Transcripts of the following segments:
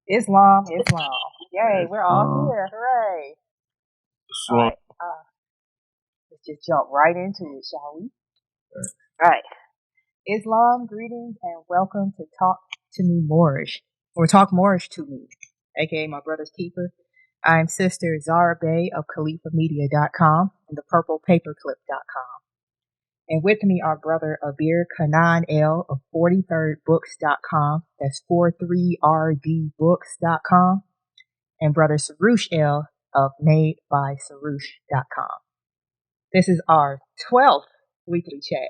Islam. Yay, we're all here. Hooray. All right. Let's just jump right into it, shall we? All right. Islam, greetings and welcome to Talk to Me Moorish, or Talk Moorish to Me, aka my brother's keeper. I'm Sister Zahra Bay of CalifaMedia.com and the PurplePaperClip.com. And with me are brother Abir Kanan L of 43rdbooks.com, that's 43rdbooks.com, and brother Sarush L of madebysarush.com. This is our 12th weekly chat,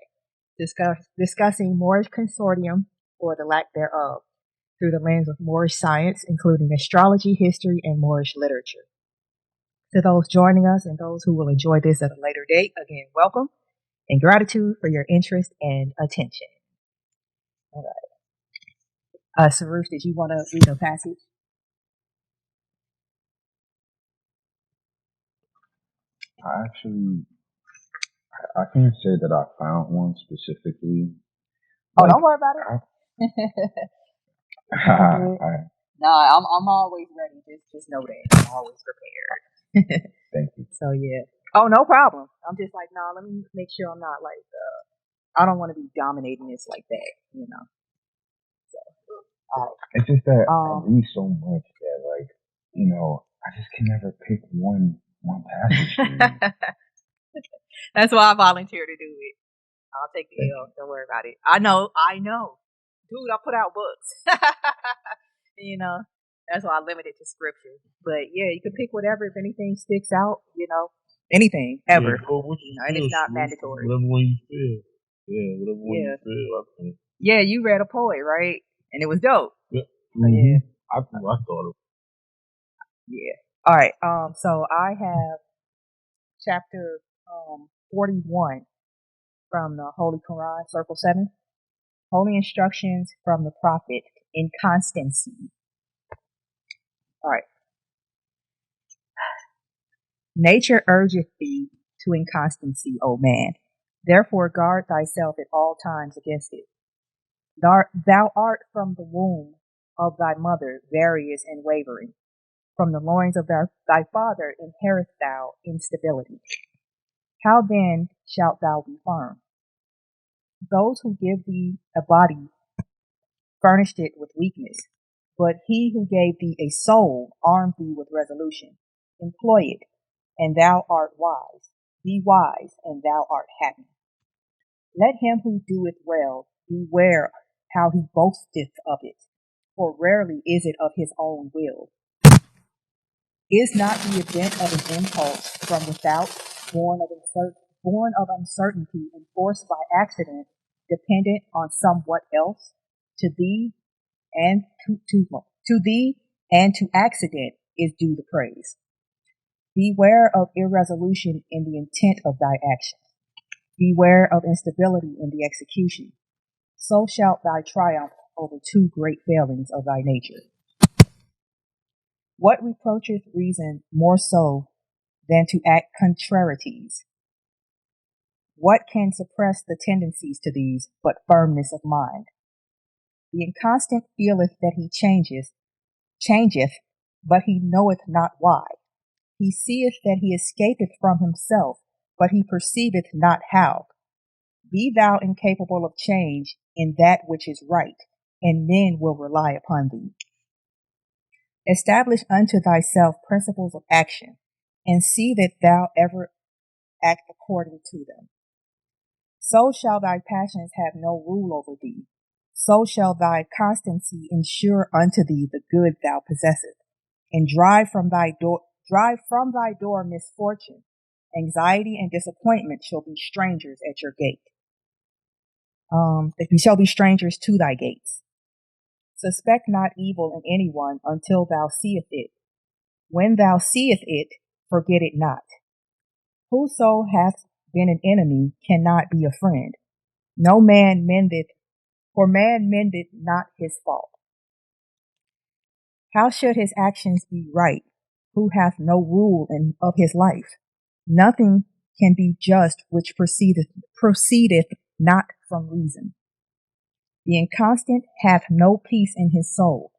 discussing Moorish consortium, or the lack thereof, through the lens of Moorish science, including astrology, history, and Moorish literature. To those joining us and those who will enjoy this at a later date, again, welcome and gratitude for your interest and attention. All right. Sarush, did you want to read a passage? I can't say that I found one specifically. Oh, don't worry about it. No, I'm always ready. Just know that I'm always prepared. Thank you. So yeah. Oh, no problem. I'm just like, no, let me make sure I'm not like, I don't want to be dominating this like that, you know. So, all right. It's just that I read so much that, like, you know, I just can never pick one passage. That's why I volunteer to do it. I'll take the L. Don't worry about it. I know. Dude, I put out books. You know, that's why I limit it to scripture. But yeah, you can pick whatever. If anything sticks out, you know, anything, ever. Yeah, and it's not mandatory. Whatever way you feel. Yeah, whatever way you feel, I think. Yeah, you read a poet, right? And it was dope. Yeah. Yeah. I thought of. Yeah. All right. So I have chapter 41 from the Holy Koran, Circle 7. Holy instructions from the Prophet, inconstancy. All right. Nature urgeth thee to inconstancy, O man. Therefore guard thyself at all times against it. Thou art from the womb of thy mother various and wavering. From the loins of thy father inheritest thou instability. How then shalt thou be firm? Those who give thee a body furnished it with weakness, but he who gave thee a soul armed thee with resolution. Employ it, and thou art wise. Be wise, and thou art happy. Let him who doeth well beware how he boasteth of it, for rarely is it of his own will. Is not the event of an impulse from without, born of uncertainty and forced by accident, dependent on somewhat else? To thee and to accident is due the praise. Beware of irresolution in the intent of thy action. Beware of instability in the execution. So shalt thou triumph over two great failings of thy nature. What reproacheth reason more so than to act contrarieties? What can suppress the tendencies to these but firmness of mind? The inconstant feeleth that he changeth, but he knoweth not why. He seeth that he escapeth from himself, but he perceiveth not how. Be thou incapable of change in that which is right, and men will rely upon thee. Establish unto thyself principles of action, and see that thou ever act according to them. So shall thy passions have no rule over thee. So shall thy constancy ensure unto thee the good thou possessest, and drive from thy door misfortune. Anxiety and disappointment shall be strangers at your gate. They shall be strangers to thy gates. Suspect not evil in anyone until thou seest it. When thou seest it, forget it not. Whoso hath been an enemy cannot be a friend. No man mendeth, for man mendeth not his fault. How should his actions be right, who hath no rule of his life? Nothing can be just which proceedeth not from reason. The inconstant hath no peace in his soul.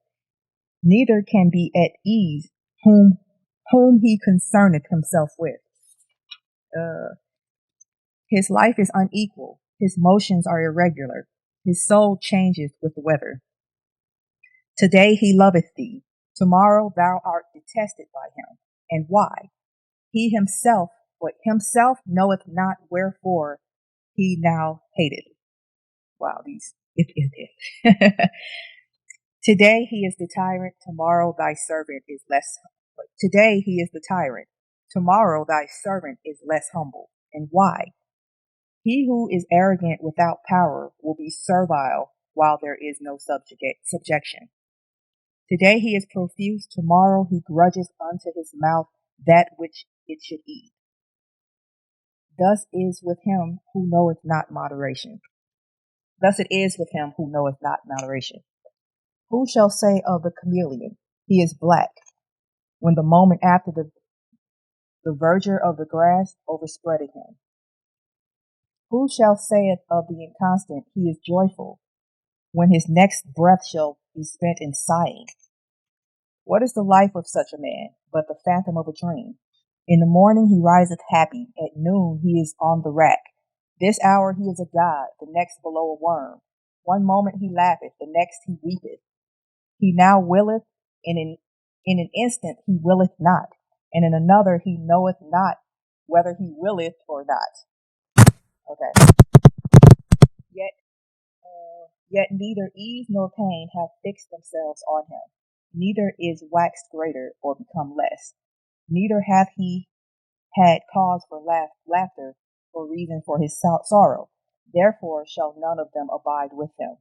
neither can be at ease whom he concerneth himself with. His life is unequal, his motions are irregular, his soul changeth with the weather. Today he loveth thee, tomorrow thou art detested by him. And why? He himself, what himself knoweth not wherefore he now hateth. Wow, these if. Today he is the tyrant, tomorrow thy servant is less. Today he is the tyrant, tomorrow thy servant is less humble. And why? He who is arrogant without power will be servile while there is no subjection. Today he is profuse, tomorrow he grudges unto his mouth that which it should eat. Thus is with him who knoweth not moderation. Thus it is with him who knoweth not moderation. Who shall say of the chameleon, he is black, when the moment after the verdure of the grass overspreaded him? Who shall say of the inconstant, he is joyful, when his next breath shall be spent in sighing? What is the life of such a man but the phantom of a dream? In the morning he riseth happy, at noon he is on the rack. This hour he is a god, the next below a worm. One moment he laugheth, the next he weepeth. He now willeth, in an instant he willeth not, and in another he knoweth not whether he willeth or not. Okay. Yet neither ease nor pain have fixed themselves on him. Neither is waxed greater or become less. Neither hath he had cause for laughter or reason for his sorrow. Therefore shall none of them abide with him.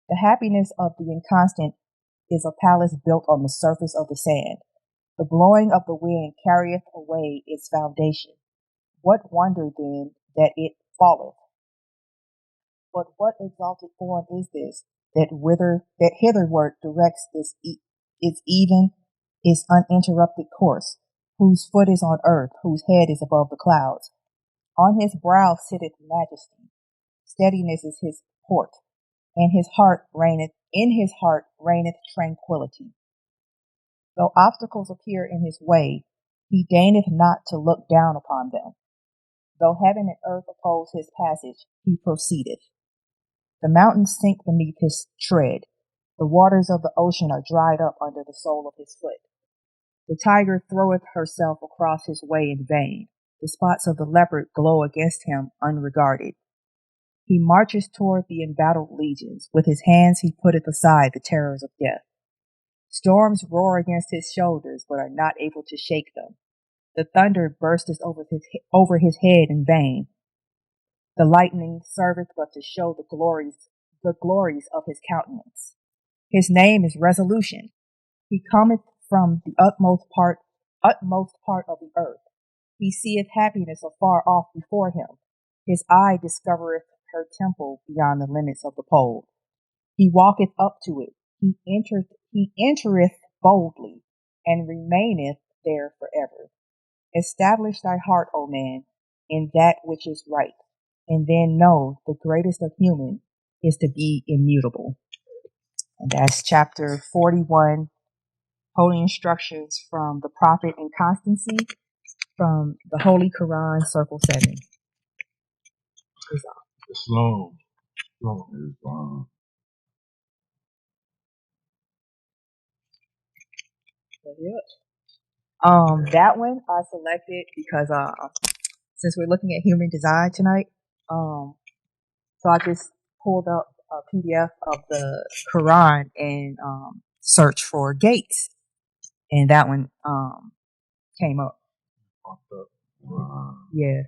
The happiness of the inconstant is a palace built on the surface of the sand. The blowing of the wind carrieth away its foundation. What wonder then that it falleth? But what exalted form is this that hitherward directs its uninterrupted course, whose foot is on earth, whose head is above the clouds? On his brow sitteth majesty, steadiness is his port, and in his heart reigneth tranquility. Though obstacles appear in his way, he deigneth not to look down upon them. Though heaven and earth oppose his passage, he proceedeth. The mountains sink beneath his tread. The waters of the ocean are dried up under the sole of his foot. The tiger throweth herself across his way in vain. The spots of the leopard glow against him unregarded. He marches toward the embattled legions. With his hands he putteth aside the terrors of death. Storms roar against his shoulders, but are not able to shake them. The thunder bursteth over his head in vain. The lightning serveth but to show the glories of his countenance. His name is resolution. He cometh from the utmost part of the earth. He seeth happiness afar off before him. His eye discovereth her temple beyond the limits of the pole. He walketh up to it. He entereth boldly, and remaineth there forever. Establish thy heart, O man, in that which is right, and then know the greatest of human is to be immutable. And that's chapter 41, Holy Instructions from the Prophet and Constancy from the Holy Koran, Circle 7. It's long. It's long. That one I selected because since we're looking at human design tonight, so I just pulled up a PDF of the Quran and searched for gates, and that one came up. Yeah.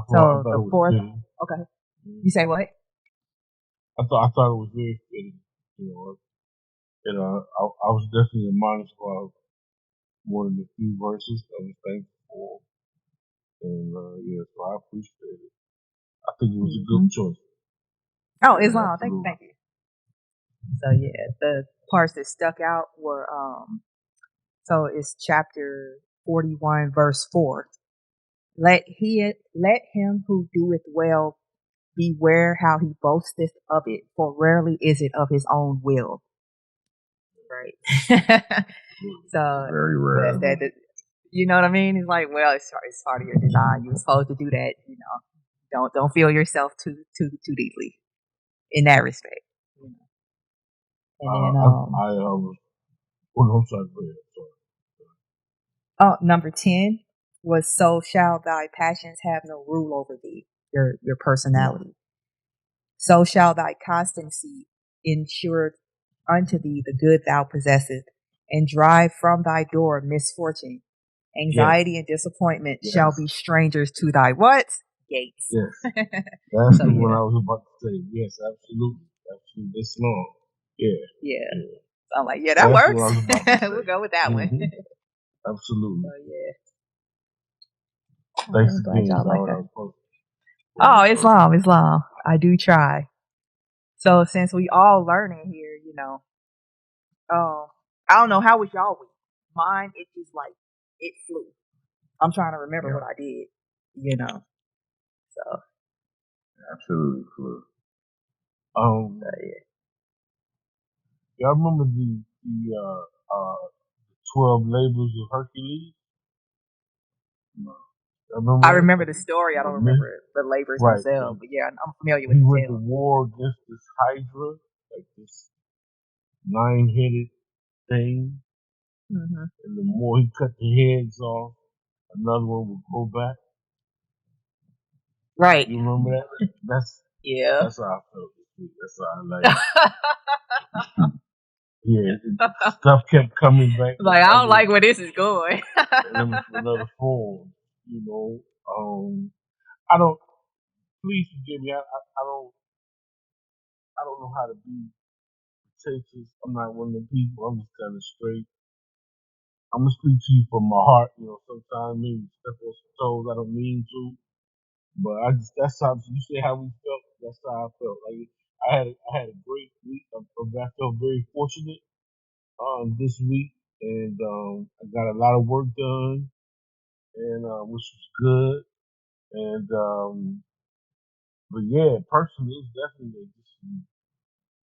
So the fourth. Okay. You say what? I thought it was very fitting, and I was definitely admonished by more than a few verses. I was thankful for, and so I appreciate it. I think it was a good choice. Oh, Islam. Thank you. So yeah, the parts that stuck out were so it's chapter 41, verse 4. Let him who doeth well beware how he boasteth of it, for rarely is it of his own will. great. So Very rare. that you know what I mean? It's like, well, it's part of your design. You were supposed to do that. You know, don't feel yourself too deeply in that respect. You know. And then I'm sorry, go ahead. Oh, number 10 was, so shall thy passions have no rule over thee, your personality. So shall thy constancy ensure unto thee the good thou possessest, and drive from thy door misfortune. Anxiety and disappointment shall be strangers to thy what? Gates. Yes. That's the one I was about to say. Yes, absolutely. Absolutely. It's long. Yeah. So I'm like, that works. We'll go with that one. Absolutely. So, yeah. Thanks again, Zahra. Oh, it's long. I do try. So since we all learning here, you know, I don't know, how was y'all week? Mine, it just like, it flew. I'm trying to remember what I did, you know. So absolutely flew. Y'all remember the 12 labors of Hercules? No. I remember the story. I don't remember the labors themselves. But yeah, I'm familiar with the tale. He went to war against this Hydra, like this 9-headed thing. Mm-hmm. And the more he cut the heads off, another one would go back. Right. You remember that? That's how I felt this week. That's how I like it. Stuff kept coming back. Like, I don't like where this is going. And then for another form, you know. I don't. Please forgive me. I don't know how to be pretentious. I'm not one of them people. I'm just kind of straight. I'm gonna speak to you from my heart. You know, sometimes maybe step on some toes. I don't mean to, but that's how you say how we felt. That's how I felt. Like I had a great week. I felt very fortunate this week, and I got a lot of work done, and which was good. And but yeah, personally, it's definitely just,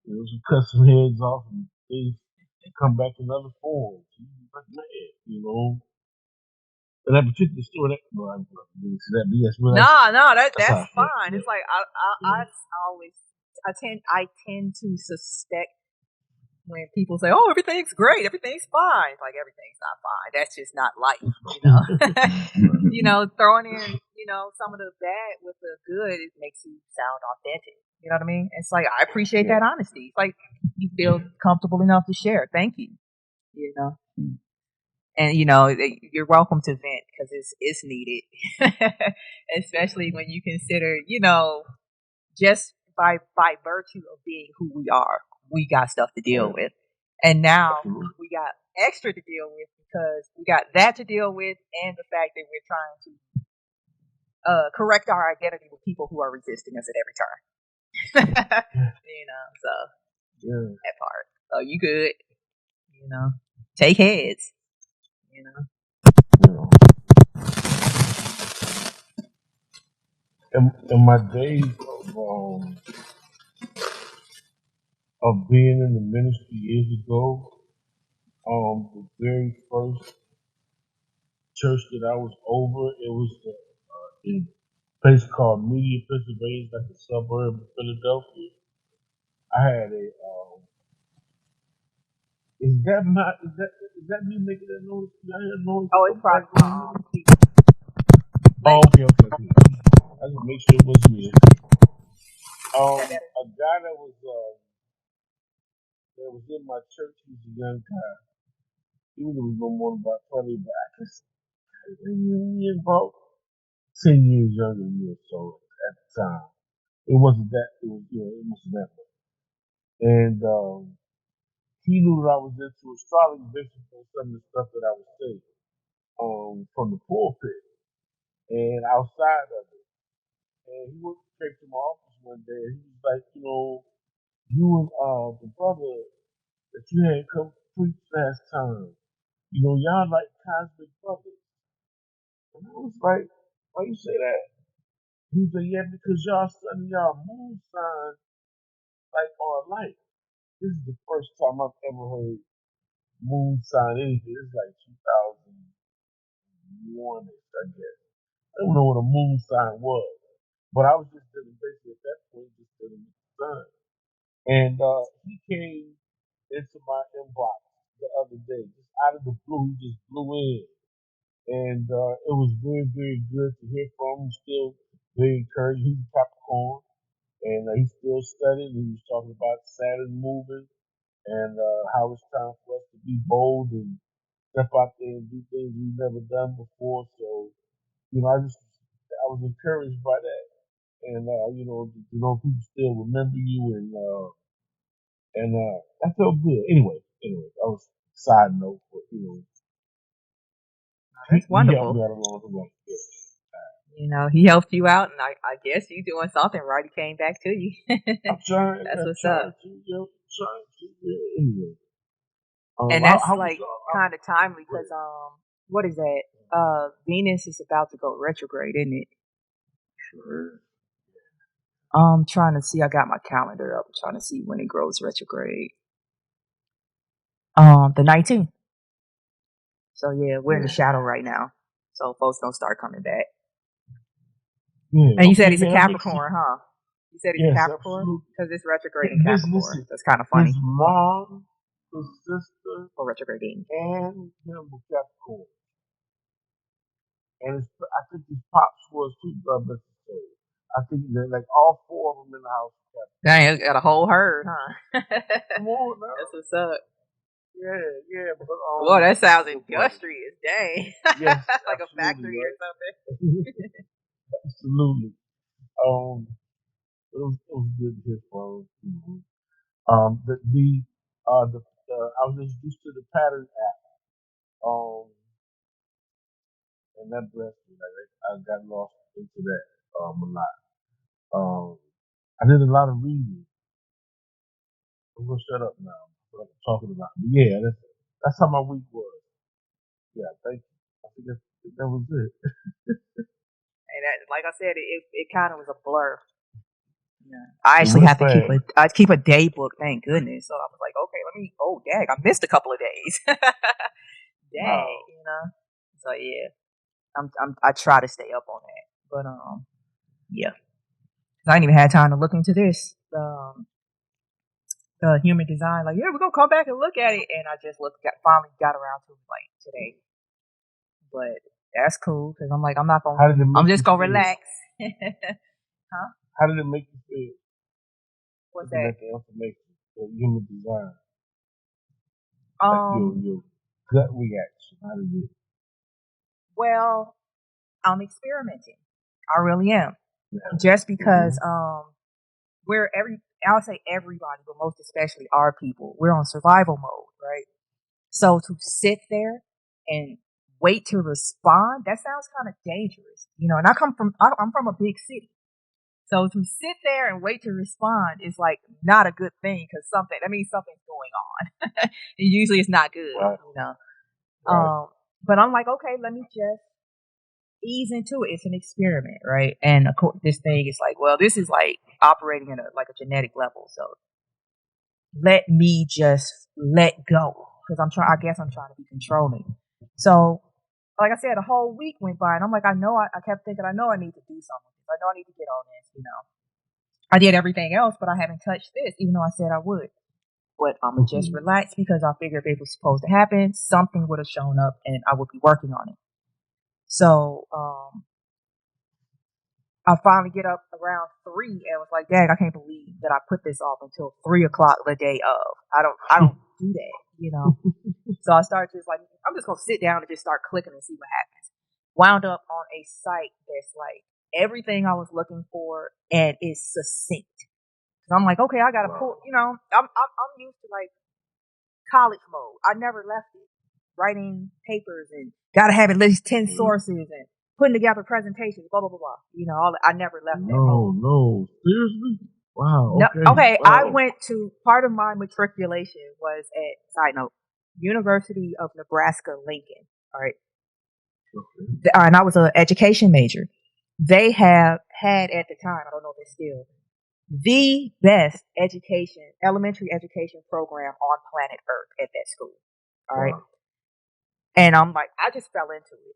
it was cut some heads off and things come back in other forms. Like, man, you know. But that particular story, that's fine. It's like I tend to suspect when people say, "Oh, everything's great, everything's fine." Like, everything's not fine. That's just not life, you know. You know, throwing in, you know, some of the bad with the good, it makes you sound authentic. You know what I mean? It's like, I appreciate that honesty. It's like, you feel comfortable enough to share. Thank you. You know. And, you know, you're welcome to vent, because it's needed, especially when you consider, you know, just by virtue of being who we are, we got stuff to deal with. And now we got extra to deal with, because we got that to deal with, and the fact that we're trying to correct our identity with people who are resisting us at every turn. You know, so that part. So you good, you know, take heads. You know. In my days of being in the ministry years ago, the very first church that I was over, it was in a place called Media, Pennsylvania, like a suburb of Philadelphia. I had a is that me making that noise? I hear noise. Oh, it's probably okay. I just make sure it was me. A guy that was in my church, he was a young guy. He was no more than about 20, but I guess he about 10 years younger than me or so at the time. It wasn't that. It wasn't that much. And he knew that I was into astrology based on some of the stuff that I was saying from the pulpit and outside of it. And he went straight to my office one day, and he was like, you know, you and the brother that you had come preach last time, you know, y'all like cosmic brothers. And I was like, why you say that? He said, yeah, because y'all sun and y'all moon sign like are alike. This is the first time I've ever heard moon sign anything. It's like 2001, I guess. I don't know what a moon sign was, but I was just dealing basically at that point, just dealing with the sun. And he came into my inbox the other day, just out of the blue. He just blew in, and it was very, very good to hear from him. Still very encouraging. He's a Capricorn, and he's still studying. He was talking about Saturn moving and how it's time for us to be bold and step out there and do things we've never done before. So, I was encouraged by that, and to know people still remember you, and that felt good. Anyway, that was a side note, but That's he helped wonderful. me out along the way. Yeah. He helped you out, and I guess you doing something right. He came back to you. I'm trying. That's I'm what's trying up. to. Trying to. Yeah, anyway. And that's How was like kind of timely because what is that? Venus is about to go retrograde, isn't it? Sure. I'm trying to see. I got my calendar up. I'm trying to see when it goes retrograde. The 19th. So yeah, we're in the shadow right now. So folks don't start coming back. Yeah. And you said he's a that makes Capricorn, huh? You said he's a Yes, Capricorn absolutely. because it's retrograde in Capricorn. Listen, That's kind of funny. his mom, his sister, Or retrograding. and him were Capricorn. And I think his pops was too, but I think that like all four of them in the house were Capricorn. Dang, got a whole herd, huh? Come on now. That's what's up. Yeah. But, Boy, that sounds industrious. Dang. Yes, like a factory right? or something. Absolutely. It was good to hear from him. I was introduced to the pattern app. And that blessed me. Like I got lost into that a lot. I did a lot of reading. I'm gonna shut up now. What I'm talking about. But yeah, that's how my week was. Yeah, thank you. I think that was it. And that, like I said, it kind of was a blur. Yeah. I actually have to keep a day book. Thank goodness. So I was like, okay, let me. Oh, dang, I missed a couple of days. Dang, Wow. So yeah, I try to stay up on that, but yeah, 'cause I ain't even had time to look into this. The human design, like, yeah, we're gonna come back and look at it, and I just finally got around to it like today. But that's cool because I'm like, I'm not gonna. I'm just gonna relax. Huh? How did it make you feel? What's that? The information, the human design. Like your gut reaction. How did it? Well, I'm experimenting. I really am. Yeah. Just because I'll say everybody, but most especially our people, we're on survival mode, right? So to sit there and wait to respond, that sounds kind of dangerous, and I'm from a big city. So to sit there and wait to respond is like not a good thing because that means something's going on. Usually it's not good, Right. But I'm like, okay, let me just ease into it. It's an experiment, right? And of course, this thing is like, well, this is like operating at a genetic level. So let me just let go because I guess I'm trying to be controlling. So, like I said, a whole week went by, and I'm like, I kept thinking, I know I need to do something. I know I need to get on this. I did everything else, but I haven't touched this, even though I said I would. But I'm gonna just relax because I figured if it was supposed to happen, something would have shown up, and I would be working on it. So, I finally get up around 3 and was like, dang, I can't believe that I put this off until 3 o'clock the day of. I don't do that, So I started just like, I'm just going to sit down and just start clicking and see what happens. Wound up on a site that's like everything I was looking for and is succinct. So I'm like, okay, I got to pull, I'm used to like college mode. I never left it. Writing papers and got to have at least 10 sources and putting together presentations, blah, blah, blah, blah. I never left that mode. No. Seriously? Wow. Okay. Wow. I went to, part of my matriculation was at, side note, University of Nebraska, Lincoln. All right. Okay. And I was an education major. They have had at the time, I don't know if it's still, the best elementary education program on planet Earth at that school. All right. Wow. And I'm like, I just fell into it.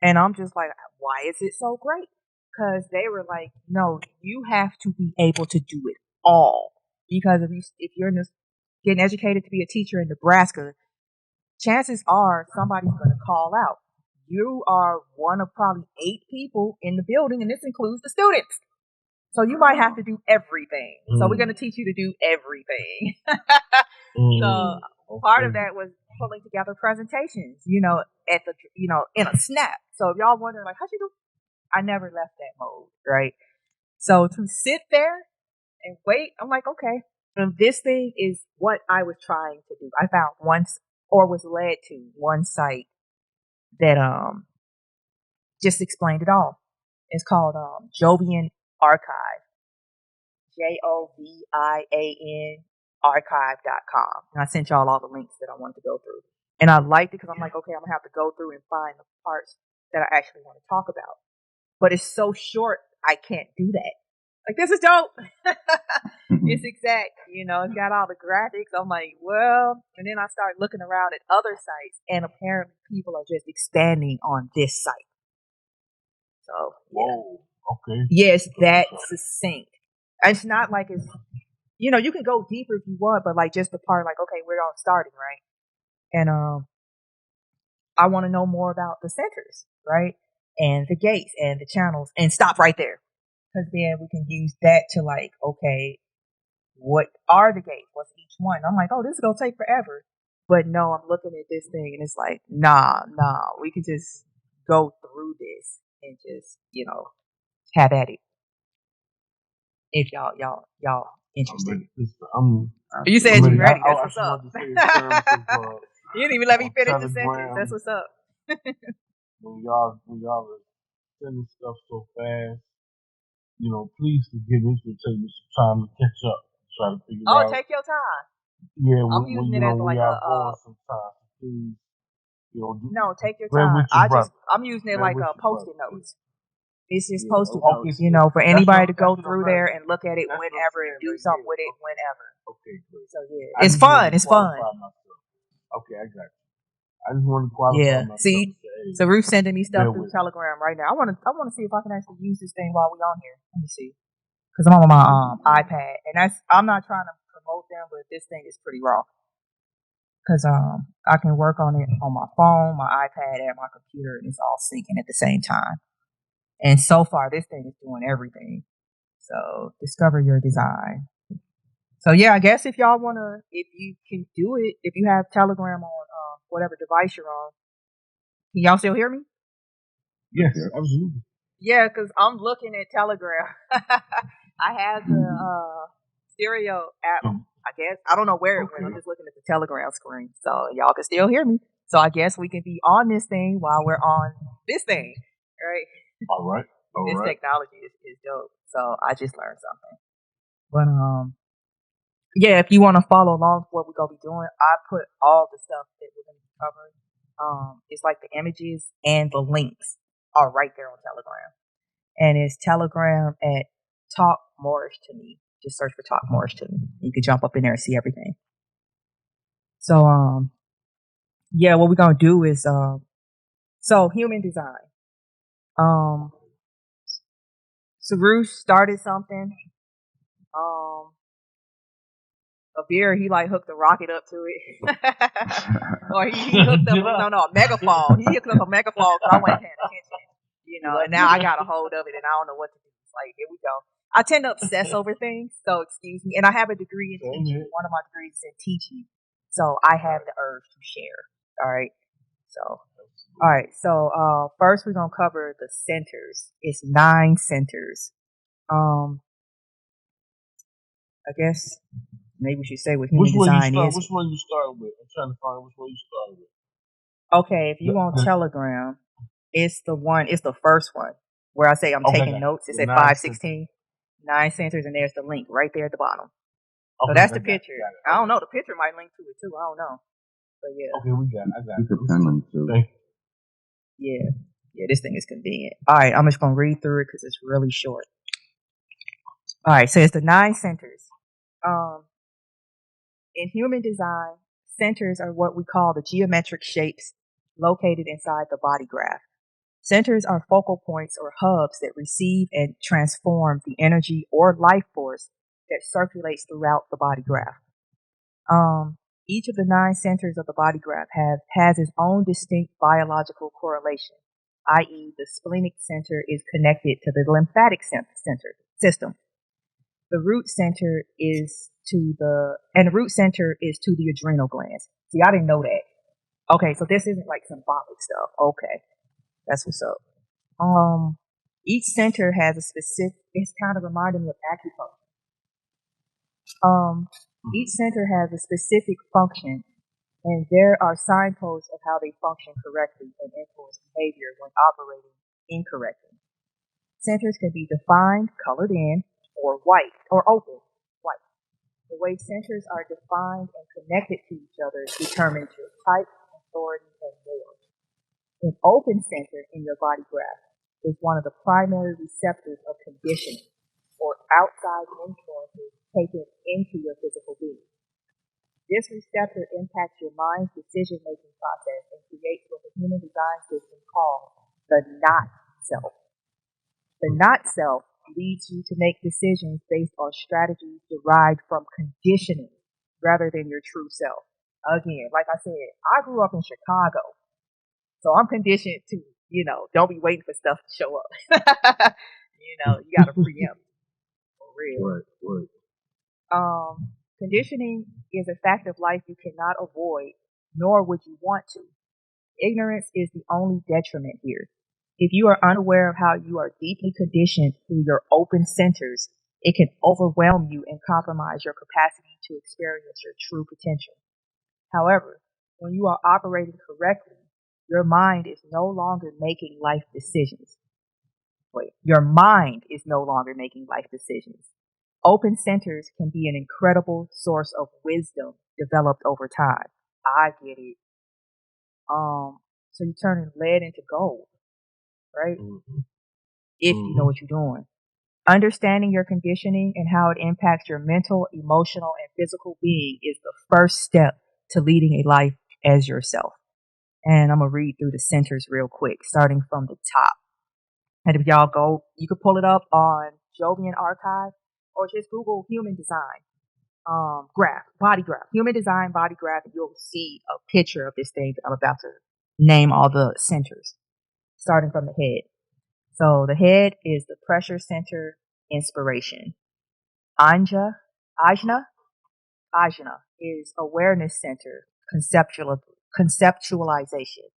And I'm just like, why is it so great? Because they were like, no, you have to be able to do it all. Because if you're in this, getting educated to be a teacher in Nebraska, chances are somebody's going to call out. You are one of probably 8 people in the building, and this includes the students. So you might have to do everything. So we're going to teach you to do everything. So part of that was pulling together presentations, at the, in a snap. So if y'all wondering, like, how'd you do? I never left that mode, right? So to sit there and wait, I'm like, okay, and this thing is what I was trying to do. I found was led to one site that just explained it all. It's called Jovian Archive, Jovian archive.com. And I sent y'all all the links that I wanted to go through. And I liked it because I'm like, okay, I'm going to have to go through and find the parts that I actually want to talk about. But it's so short, I can't do that. Like, this is dope. It's exact, it's got all the graphics. I'm like, well, and then I start looking around at other sites, and apparently people are just expanding on this site. So, whoa, okay. Yeah, it's that succinct. It's not like it's, you can go deeper if you want, but like just the part like, okay, we're all starting, right? And I want to know more about the centers, right? And the gates and the channels, and stop right there. Because then we can use that to like, okay, what are the gates? What's each one? I'm like, oh, this is going to take forever. But no, I'm looking at this thing and it's like, nah, we can just go through this and just, have at it. If y'all interested. You said you ready. That's what's up. You didn't even let me finish the sentence. That's what's up. when y'all are sending stuff so fast, please forgive me. It's gonna take me some time to catch up. Try to figure it out. Oh, take your time. Yeah, I'm using it as like a. Sometimes, please, no, take your time. I'm using it like a post-it notes. It's just post-it notes, for anybody to go through there and look at it whenever and do something with it whenever. Okay, good. So yeah, it's fun. It's fun. Okay, I got you. I just want to qualify myself. See, so Ruth's sending me stuff through Telegram right now. I want to see if I can actually use this thing while we're on here. Let me see, because I'm on my iPad, and I'm not trying to promote them, but this thing is pretty raw. Because I can work on it on my phone, my iPad, and my computer, and it's all syncing at the same time. And so far, this thing is doing everything. So discover your design. So yeah, I guess if y'all if you can do it, if you have Telegram on whatever device you're on, can y'all still hear me? Yes, absolutely. Yeah, because I'm looking at Telegram. I have the stereo app. I guess I don't know where it went. I'm just looking at the Telegram screen, so y'all can still hear me. So I guess we can be on this thing while we're on this thing, right? All right. This technology is dope. So I just learned something. But yeah, if you want to follow along with what we're gonna be doing, I put all the stuff that we're gonna be covering. It's like the images and the links are right there on Telegram, and it's Telegram at Talk Moorish to Me. Just search for Talk Moorish to Me. You can jump up in there and see everything. So yeah, what we're gonna do is so human design. Sarush started something. A beer, he like hooked a rocket up to it. Or he hooked up a megaphone. He hooked up a megaphone because I wasn't paying attention. And now I got a hold of it and I don't know what to do. It's like, here we go. I tend to obsess over things, so excuse me. And I have a degree in teaching. One of my degrees is in teaching. So I have the urge to share. All right. So first we're gonna cover the centers. It's 9 centers. I guess maybe we should say what human design is. Which one you start with? I'm trying to find which one you started with. Okay, if you on Telegram, it's the first one where I say I'm taking notes. It's at 516. 9 centers, and there's the link right there at the bottom. So that's the picture. I don't know. The picture might link to it too. I don't know. But yeah. Okay, I got it. Yeah, this thing is convenient. All right, I'm just going to read through it because it's really short. All right, so it's the 9 centers. In human design, Centers are what we call the geometric shapes located inside the body graph. Centers are focal points or hubs that receive and transform the energy or life force that circulates throughout the body graph. Each of the 9 centers of the body graph has its own distinct biological correlation, i.e., the splenic center is connected to the lymphatic center system. The root center is to the adrenal glands. See, I didn't know that. Okay, so this isn't like symbolic stuff. Okay, that's what's up. Each center has a specific. It's kind of reminding me of acupuncture. Each center has a specific function, and there are signposts of how they function correctly and influence behavior when operating incorrectly. Centers can be defined, colored in, or white, or open, white. The way centers are defined and connected to each other determines your type, authority, and more. An open center in your body graph is one of the primary receptors of conditioning or outside influences taken into your physical being. This receptor impacts your mind's decision-making process and creates what the human design system calls the not self. The not self leads you to make decisions based on strategies derived from conditioning rather than your true self. Again, like I said, I grew up in Chicago, so I'm conditioned to, don't be waiting for stuff to show up. You got to preempt. For real. Right. Conditioning is a fact of life you cannot avoid, nor would you want to. Ignorance is the only detriment here. If you are unaware of how you are deeply conditioned through your open centers, it can overwhelm you and compromise your capacity to experience your true potential. However, when you are operating correctly, your mind is no longer making life decisions. Your mind is no longer making life decisions. Open centers can be an incredible source of wisdom developed over time. I get it. So you're turning lead into gold, right? Mm-hmm. If you know what you're doing. Understanding your conditioning and how it impacts your mental, emotional, and physical being is the first step to leading a life as yourself. And I'm going to read through the centers real quick, starting from the top. And if y'all go, you can pull it up on Jovian Archives or just Google human design. Body graph, human design body graph, and you'll see a picture of this thing that I'm about to name all the centers, starting from the head. So the head is the pressure center, inspiration. Ajna is awareness center, conceptualization.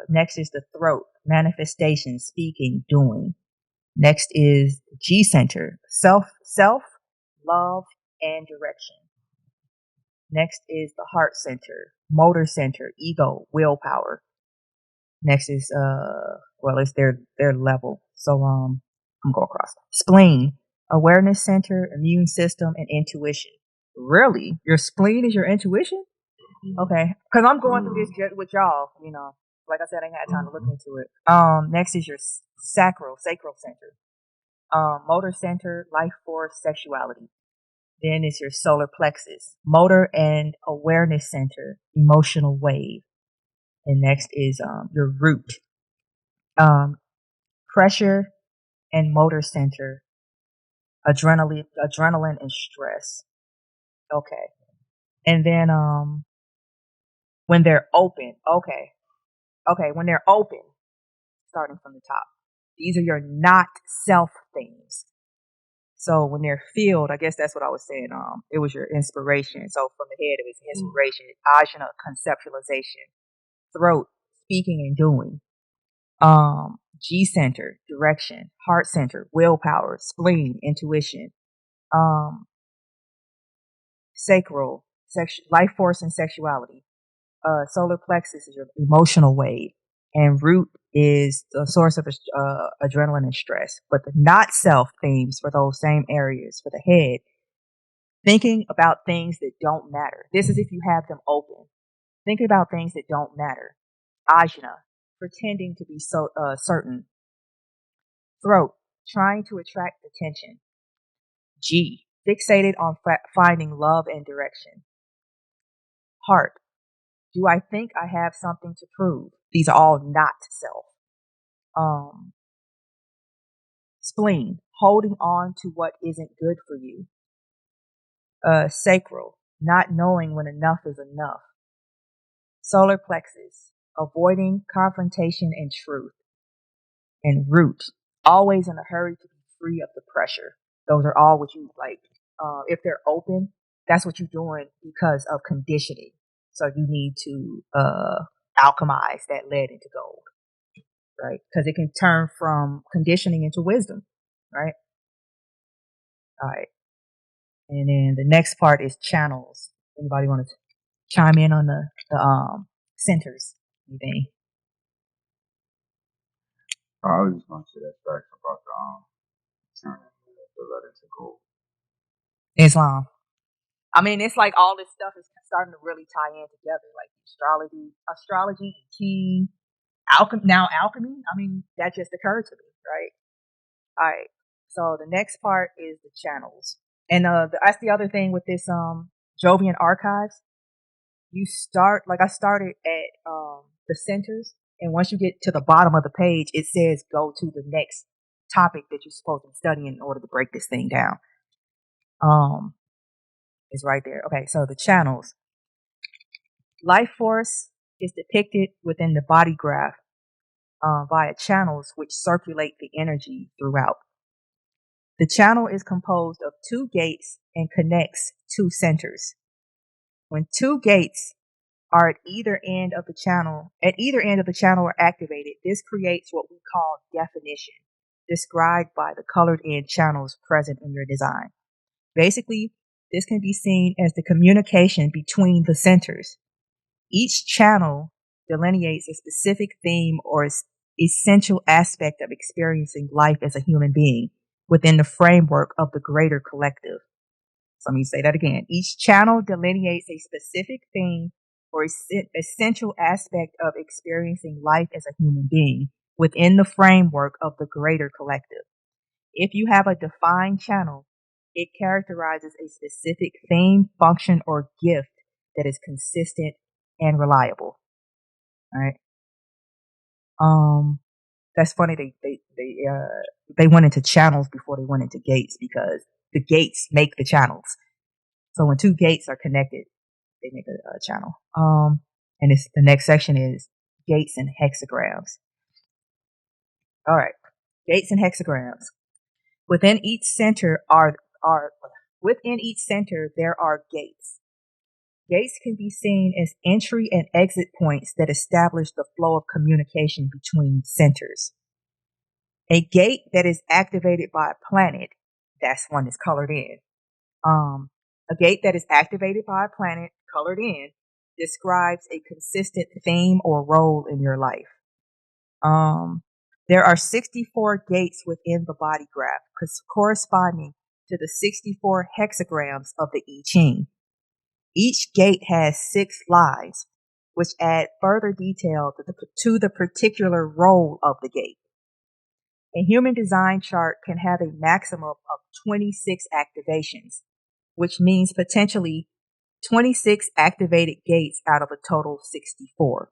Next is the throat, manifestation, speaking, doing. Next is G center, self, love, and direction. Next is the heart center, motor center, ego, willpower. Next is it's their level. So I'm going across. Spleen, awareness center, immune system, and intuition. Really? Your spleen is your intuition? Okay, because I'm going through this with y'all. Like I said, I ain't had time to look into it. Next is your sacral center. Motor center, life force, sexuality. Then is your solar plexus, motor and awareness center, emotional wave. And next is your root, pressure and motor center, adrenaline and stress. Okay. And then when they're open, when they're open, starting from the top, these are your not self things. So when they're filled, I guess that's what I was saying. It was your inspiration. So from the head, it was inspiration, ajna, conceptualization, throat, speaking and doing, G center, direction, heart center, willpower, spleen, intuition, sacral, life force and sexuality. Solar plexus is your emotional wave, and root is the source of adrenaline and stress. But the not self themes for those same areas for the head, thinking about things that don't matter. This is if you have them open. Thinking about things that don't matter. Ajna, pretending to be certain. Throat, trying to attract attention. G, fixated on finding love and direction. Heart. Do I think I have something to prove? These are all not self. Spleen. Holding on to what isn't good for you. Sacral. Not knowing when enough is enough. Solar plexus. Avoiding confrontation and truth. And root. Always in a hurry to be free of the pressure. Those are all what you like. If they're open, that's what you're doing because of conditioning. So you need to alchemize that lead into gold, right? Because it can turn from conditioning into wisdom, right? All right. And then the next part is channels. Anybody want to chime in on the centers? Anything? I was just going to say that fact about the turning the letter to gold. Islam. I mean, it's like all this stuff is starting to really tie in together, like astrology, key, alchemy. I mean, that just occurred to me, right? All right. So the next part is the channels, and that's the other thing with this Jovian Archives. You start like I started at the centers, and once you get to the bottom of the page, it says go to the next topic that you're supposed to be studying in order to break this thing down. Is right there. Okay, so the channels. Life force is depicted within the bodygraph via channels which circulate the energy throughout. The channel is composed of two gates and connects two centers. When two gates are at either end of the channel are activated, this creates what we call definition, described by the colored end channels present in your design. Basically, this can be seen as the communication between the centers. Each channel delineates a specific theme or essential aspect of experiencing life as a human being within the framework of the greater collective. So let me say that again. Each channel delineates a specific theme or essential aspect of experiencing life as a human being within the framework of the greater collective. If you have a defined channel, it characterizes a specific theme, function, or gift that is consistent and reliable. All right. That's funny. They went into channels before they went into gates because the gates make the channels. So when two gates are connected, they make a channel. And the next section is gates and hexagrams. All right, gates and hexagrams. Within each center there are gates. Gates can be seen as entry and exit points that establish the flow of communication between centers. A gate that is activated by a planet, that's one that's colored in. A gate that is activated by a planet colored in describes a consistent theme or role in your life. There are 64 gates within the body graph, corresponding to the 64 hexagrams of the I Ching. Each gate has 6 lines, which add further detail to the particular role of the gate. A human design chart can have a maximum of 26 activations, which means potentially 26 activated gates out of a total of 64.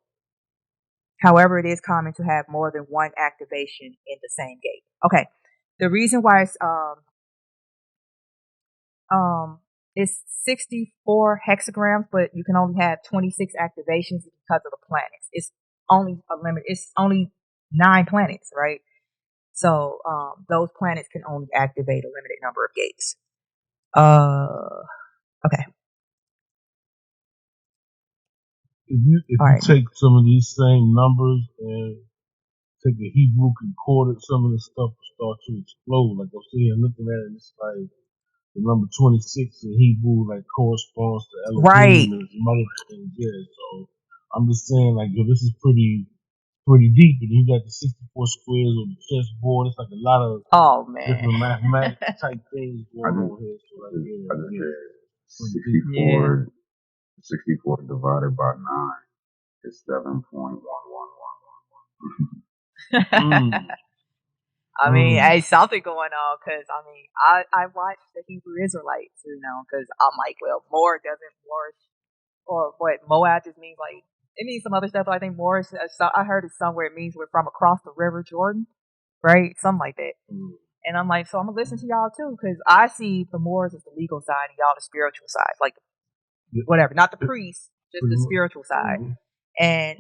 However, it is common to have more than one activation in the same gate. Okay, the reason why it's 64 hexagrams, but you can only have 26 activations because of the planets. It's only a limit. It's only 9 planets, right? So those planets can only activate a limited number of gates. Okay. If you take some of these same numbers and take a Hebrew concordance, some of the stuff will start to explode. Like I'm sitting here looking at it, it's like the number 26 in Hebrew like corresponds to Elohim, right, and some other things. Yeah, so I'm just saying, like, yo, this is pretty deep, and you got the 64 squares on the chessboard. It's like a lot of different mathematical type things going on here. So like, yeah, 64 divided by 9 is 7.1111. I mean, hey, something going on, because I mean, I watch the Hebrew Israelites, because I'm like, well, more doesn't Moorish or what Moab just means. Like it means some other stuff. But I think Moorish. I heard it somewhere. It means we're from across the river Jordan, right? Something like that. And I'm like, so I'm gonna listen to y'all too, because I see the Moors as the legal side and y'all the spiritual side, like whatever, not the priests, just the spiritual side. And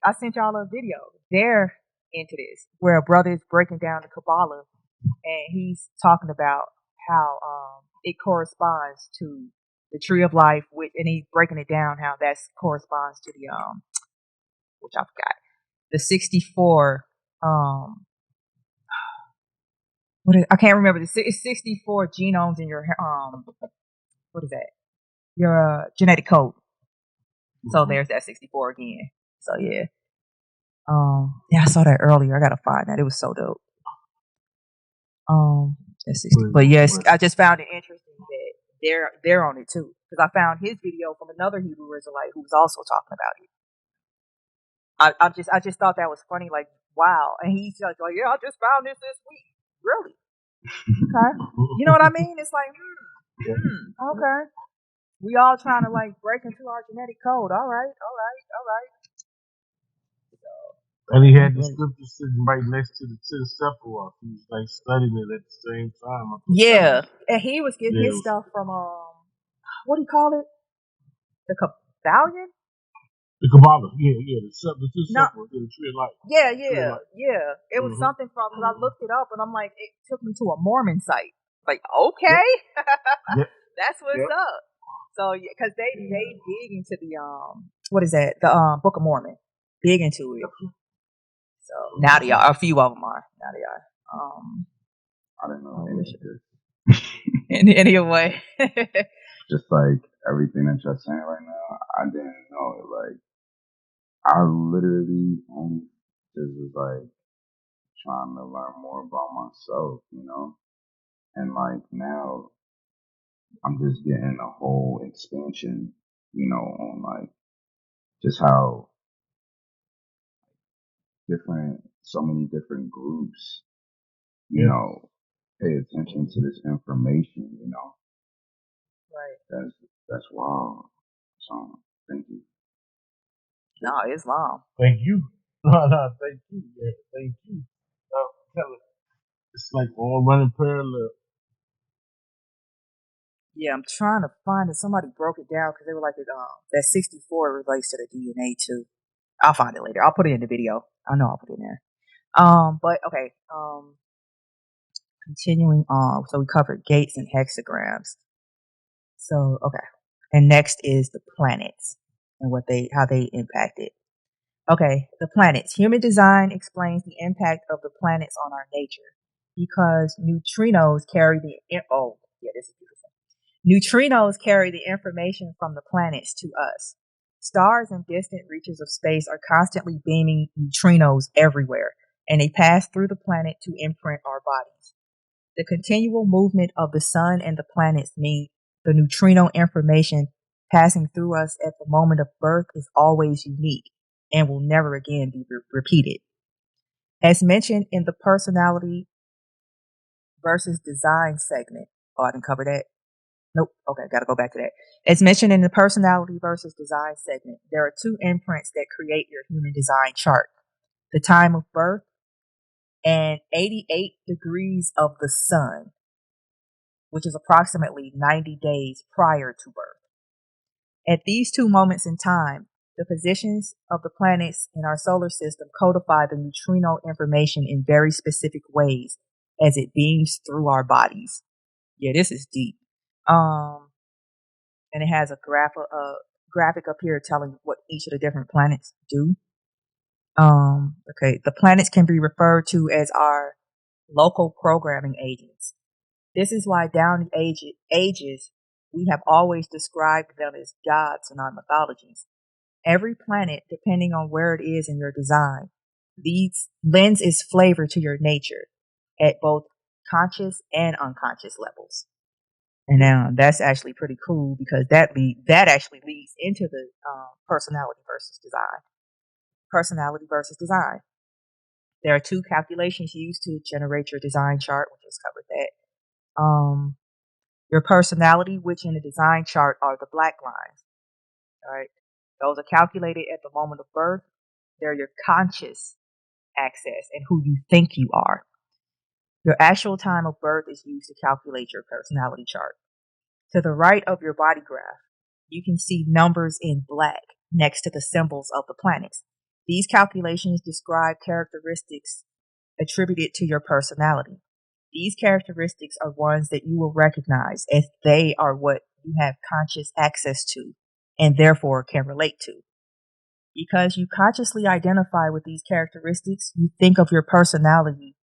I sent y'all a video. They're into this, where a brother is breaking down the Kabbalah, and he's talking about how it corresponds to the tree of life, and he's breaking it down how that corresponds to the which I forgot, the 64 I can't remember. It's 64 genomes in your what is that? Your genetic code. So there's that 64 again. So yeah. Yeah, I saw that earlier. I gotta find that. It was so dope. That's 60. But yes, I just found it interesting that they're on it too, because I found his video from another Hebrew Israelite who was also talking about it. I just thought that was funny. Like, wow. And he's like, yeah, I just found this week. Really? Okay. You know what I mean? It's like, okay. We all trying to like break into our genetic code. All right. And he had the scripture sitting right next to the Sephiroth. He was like studying it at the same time. Yeah. And he was getting his stuff from what do you call it? The Kabbalion? The Kabbalah, the two Sephiroth, the tree of life. Yeah. It was something from, because I looked it up and I'm like, it took me to a Mormon site. Like, okay, that's what's up. So, because they dig into the what is that? The Book of Mormon, big into it. So now they are. A few of them are. Now they are. I don't know this. Anyway, just like everything that you're saying right now, I didn't know it. Like, I literally only just was like trying to learn more about myself, you know? And like now I'm just getting a whole expansion, you know, on like just how so many different groups, you know, pay attention to this information, you know. Right. That's wild. So thank you. No, Islam. Thank you. No, thank you. Yeah, thank you. It's like all running parallel. Yeah, I'm trying to find it. Somebody broke it down because they were like, that 64 relates to the DNA too. I'll find it later. I'll put it in the video. I know I'll put it in there. But okay. Continuing on. So we covered gates and hexagrams. So okay. And next is the planets and how they impact it. Okay, the planets. Human design explains the impact of the planets on our nature because neutrinos carry this is beautiful. Neutrinos carry the information from the planets to us. Stars in distant reaches of space are constantly beaming neutrinos everywhere, and they pass through the planet to imprint our bodies. The continual movement of the sun and the planets mean the neutrino information passing through us at the moment of birth is always unique and will never again be repeated. As mentioned in the personality versus design segment. Oh, I didn't cover that. Nope. Okay, gotta go back to that. As mentioned in the personality versus design segment, there are two imprints that create your human design chart: the time of birth and 88 degrees of the sun, which is approximately 90 days prior to birth. At these two moments in time, the positions of the planets in our solar system codify the neutrino information in very specific ways as it beams through our bodies. Yeah, this is deep. And it has a graphic up here telling what each of the different planets do. Okay, the planets can be referred to as our local programming agents. This is why down the ages, we have always described them as gods in our mythologies. Every planet, depending on where it is in your design, lends its flavor to your nature at both conscious and unconscious levels. And now that's actually pretty cool because that actually leads into the personality versus design. Personality versus design. There are two calculations used to generate your design chart. We just covered that. Your personality, which in the design chart are the black lines. All right. Those are calculated at the moment of birth. They're your conscious access and who you think you are. Your actual time of birth is used to calculate your personality chart. To the right of your body graph, you can see numbers in black next to the symbols of the planets. These calculations describe characteristics attributed to your personality. These characteristics are ones that you will recognize as they are what you have conscious access to and therefore can relate to. Because you consciously identify with these characteristics, you think of your personality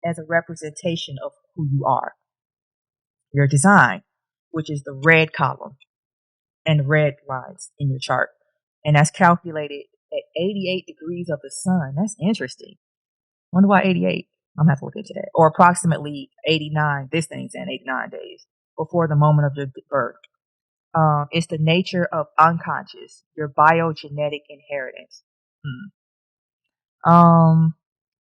as a representation of who you are. Your design, which is the red column and red lines in your chart. And that's calculated at 88 degrees of the sun. That's interesting. Wonder why 88? I'm gonna have to look into that. Or approximately 89, this thing's in 89 days before the moment of your birth. It's the nature of unconscious, your biogenetic inheritance.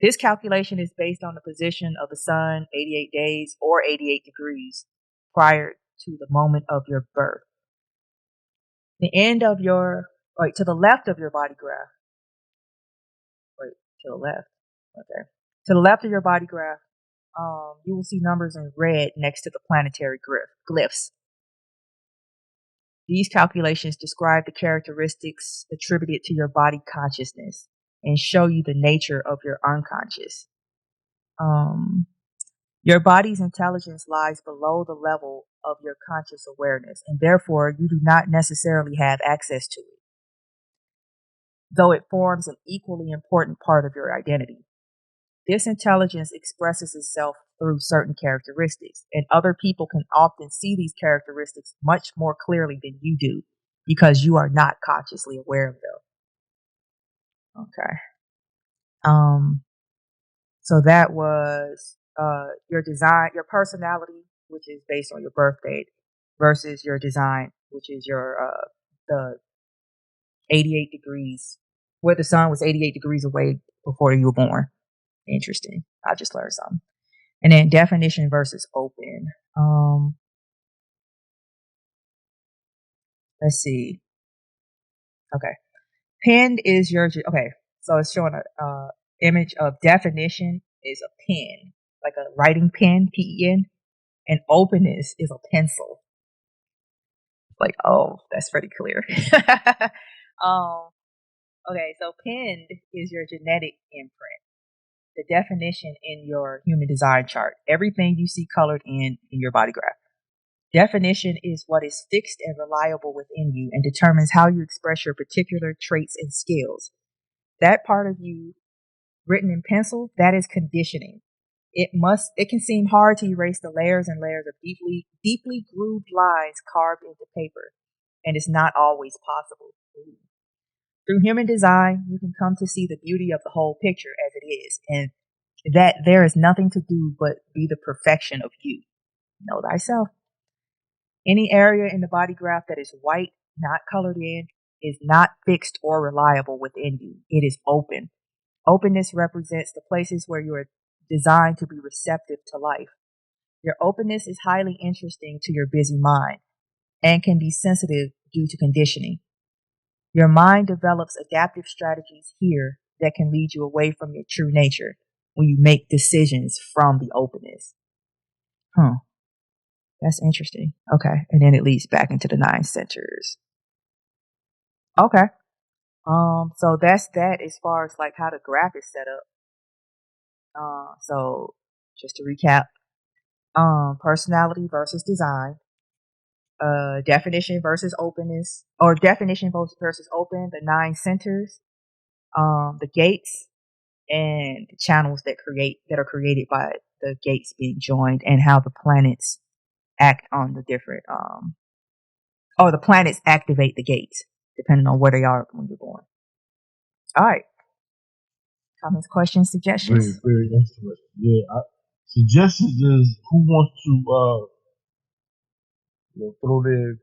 This calculation is based on the position of the sun 88 days or 88 degrees prior to the moment of your birth. To the left of your body graph. To the left. Okay. To the left of your body graph, you will see numbers in red next to the planetary glyphs. These calculations describe the characteristics attributed to your body consciousness and show you the nature of your unconscious. Your body's intelligence lies below the level of your conscious awareness, and therefore you do not necessarily have access to it, though it forms an equally important part of your identity. This intelligence expresses itself through certain characteristics, and other people can often see these characteristics much more clearly than you do because you are not consciously aware of them. Okay. So that was your design, your personality, which is based on your birth date, versus your design, which is your the 88 degrees, where the sun was 88 degrees away before you were born. Interesting. I just learned something. And then definition versus open. Let's see. Okay. Pinned is okay. So it's showing a image of definition is a pen, like a writing pen, pen, and openness is a pencil. Like, oh, that's pretty clear. Okay, so pinned is your genetic imprint. The definition in your human design chart. Everything you see colored in your body graph. Definition is what is fixed and reliable within you and determines how you express your particular traits and skills. That part of you written in pencil, that is conditioning. It can seem hard to erase the layers and layers of deeply grooved lines carved into paper, and it's not always possible. Through human design, you can come to see the beauty of the whole picture as it is, and that there is nothing to do but be the perfection of you. Know thyself. Any area in the body graph that is white, not colored in, is not fixed or reliable within you. It is open. Openness represents the places where you are designed to be receptive to life. Your openness is highly interesting to your busy mind and can be sensitive due to conditioning. Your mind develops adaptive strategies here that can lead you away from your true nature when you make decisions from the openness. That's interesting. Okay. And then it leads back into the 9 centers. Okay. So that's that as far as like how the graph is set up. So just to recap, personality versus design, definition versus openness, or definition versus open, the 9 centers, the gates, and the channels that are created by the gates being joined, and how the planets act on the different or the planets activate the gates depending on where they are when you're born. All right. Comments, questions, suggestions? Very, very interesting. Yeah. Suggestions is who wants to throw their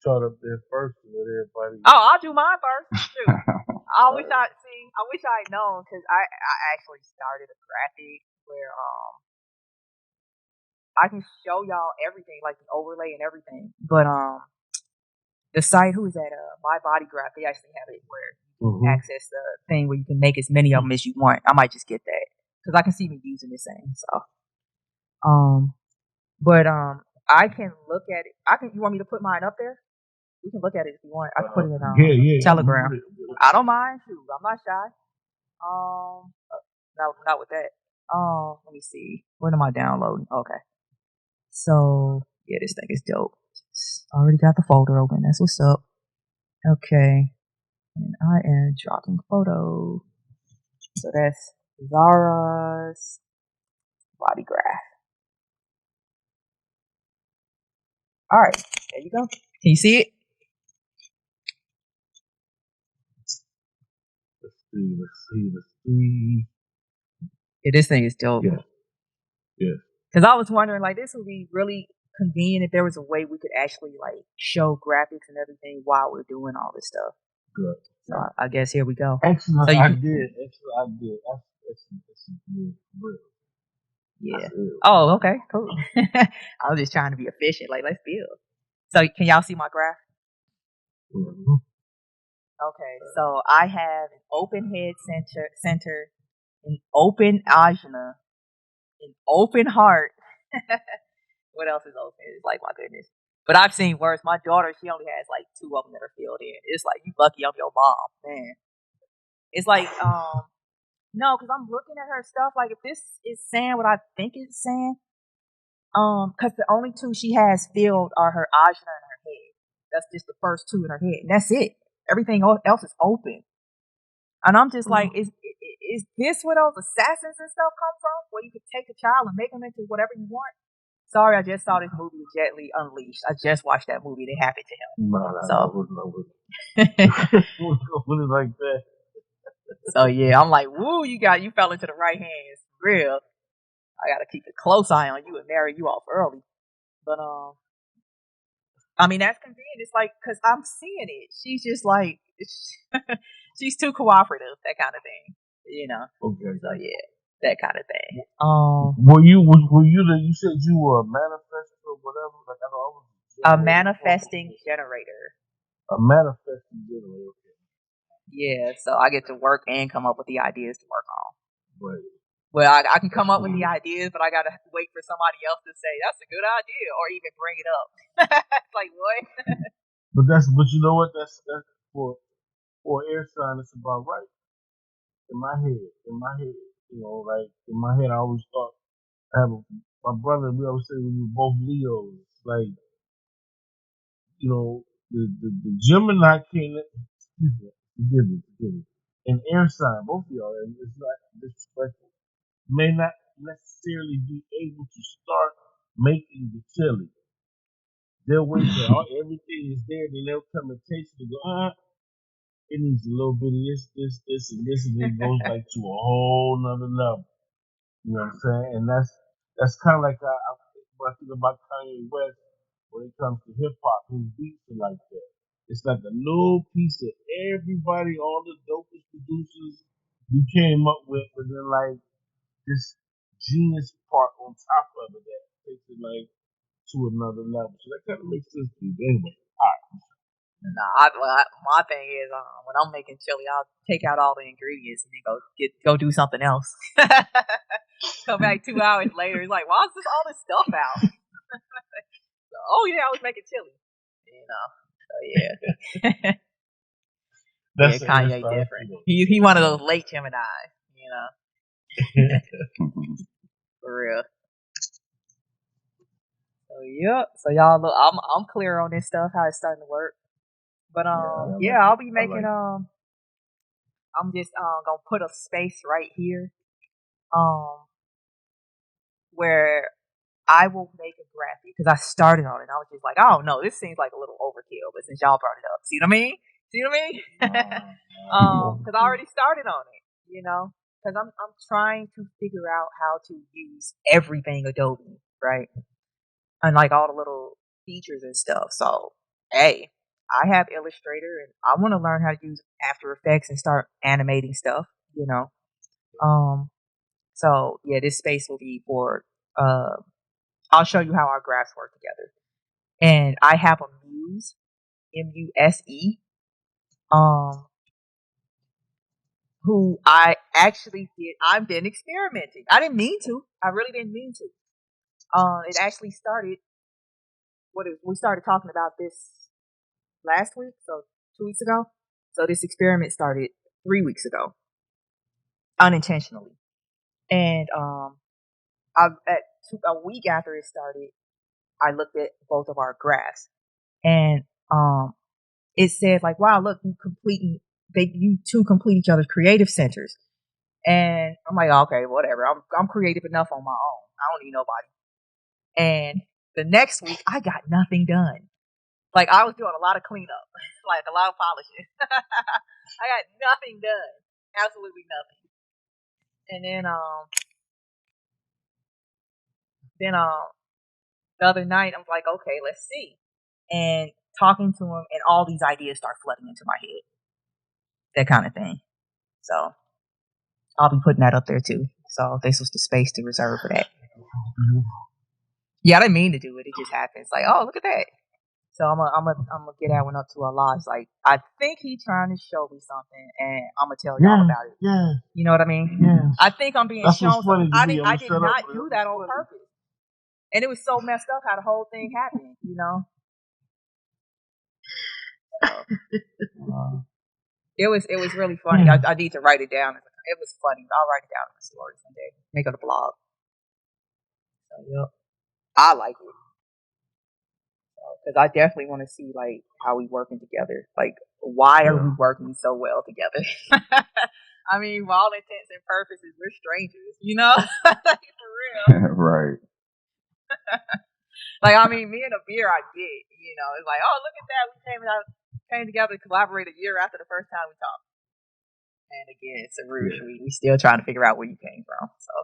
chart up there first and let everybody. Oh, I'll do mine first. Shoot. I wish I'd known because I actually started a graphic where I can show y'all everything, like the overlay and everything. But the site, who is that? My Bodygraph. They actually have it where you can access the thing where you can make as many of them as you want. I might just get that because I can see me using this thing. So, but I can look at it. You want me to put mine up there? We can look at it if you want. I can put it in Telegram. I don't mind. Shoot, I'm not shy. No, not with that. Let me see. What am I downloading? Okay. So yeah, this thing is dope. Already got the folder open. That's what's up. Okay. And I am dropping photo. So that's Zahra's Bodygraph. Alright, there you go. Can you see it? Let's see. Yeah, this thing is dope. Yeah. Because I was wondering, like, this would be really convenient if there was a way we could actually, like, show graphics and everything while we're doing all this stuff. Good. So I guess here we go. Excellent so idea. Excellent idea. That's real. Yeah. Oh, okay, cool. I was just trying to be efficient. Like, let's build. So can y'all see my graph? Mm-hmm. Okay, so I have an open head center, an open ajna, an open heart. What else is open? It's like, my goodness. But I've seen worse. My daughter, she only has like 2 of them that are filled in. It's like, you lucky I'm your mom, man. It's like, no, because I'm looking at her stuff. Like, if this is saying what I think it's saying, because the only 2 she has filled are her ajna and her head. That's just the first 2 in her head. And that's it. Everything else is open. And I'm just like, is this where those assassins and stuff come from? Where you could take a child and make them into whatever you want? Sorry, I just saw this movie with Jet Li, Unleashed. I just watched that movie. It happened to him. It like that. So yeah, I'm like, woo, you fell into the right hands. For real. I gotta keep a close eye on you and marry you off early. But I mean, that's convenient. It's like, cause I'm seeing it. She's just like, she's too cooperative, that kind of thing. You know. Okay. So yeah, that kind of thing. Were you you said you were a manifestor or whatever? Like, I know I was a manifesting generator. A manifesting generator. Okay. Yeah, so I get to work and come up with the ideas to work on. Right. Well, I can come up with the ideas, but I gotta wait for somebody else to say that's a good idea, or even bring it up. It's like, what? but you know what? That's for air sign. It's about right. In my head, you know, like in my head, I always thought my brother. We always say we were both Leos. Like, you know, the Gemini king. Forgive me. An air sign, both of y'all, and it's not disrespectful, may not necessarily be able to start making the chili. They'll wait till everything is there, then they'll come and taste it and go, it needs a little bit of this, and this, and it goes like to a whole nother level. You know what I'm saying? And that's kind of like when I think about Kanye West when it comes to hip hop. His beats are like that. It's like a little piece of everybody, all the dopest producers we came up with, but then like this genius part on top of it that takes it like to another level. So that kind of makes sense to me. Anyway, all right. My thing is, when I'm making chili, I'll take out all the ingredients and then go do something else. Come back 2 hours later, it's like, why is all this stuff out? So, oh yeah, I was making chili. You know, so yeah. That's Kanye different. He one of those late Gemini. You know, for real. So yep. So y'all look, I'm clear on this stuff, how it's starting to work. But I'll be making I'm just gonna put a space right here where I will make a graphic because I started on it. I was just like, oh no, this seems like a little overkill, but since y'all brought it up, see what I mean? Because I already started on it, you know. Because I'm trying to figure out how to use everything Adobe, right? And like all the little features and stuff. So hey, I have Illustrator and I want to learn how to use After Effects and start animating stuff, you know. So yeah, this space will be for I'll show you how our graphs work together. And I have a muse MUSE, who I actually did. I've been experimenting. I didn't mean to. I really didn't mean to. It actually started. We started talking about this last week, so 2 weeks ago. So this experiment started 3 weeks ago, unintentionally, and a week after it started, I looked at both of our graphs, and it said like, "Wow, look, you two complete each other's creative centers." And I'm like, okay, whatever. I'm creative enough on my own. I don't need nobody. And the next week, I got nothing done. Like I was doing a lot of cleanup, like a lot of polishing. I got nothing done, absolutely nothing. And then the other night, I'm like, okay, let's see. And talking to him, and all these ideas start flooding into my head, that kind of thing. So I'll be putting that up there too. So this was the space to reserve for that. Yeah, I didn't mean to do it. It just happens. Like, oh, look at that. So I'm gonna get that one up to Allah. It's like, I think he's trying to show me something, and I'm gonna tell y'all about it. Yeah. You know what I mean? Yeah. I think I'm being That's shown something. I did not do that on funny. purpose, and it was so messed up how the whole thing happened. You know? So, it was really funny. Yeah. I need to write it down. It was funny. I'll write it down in the stories one day. Make it a blog. So, yep. I like it. Because I definitely want to see like how we working together. Like, why are we working so well together? I mean, for all intents and purposes, we're strangers, you know? Like, for real. Right. Like, I mean, me and Abir, I get, you know, it's like, oh, look at that, we came together to collaborate a year after the first time we talked. And again, Sarush, we still trying to figure out where you came from. So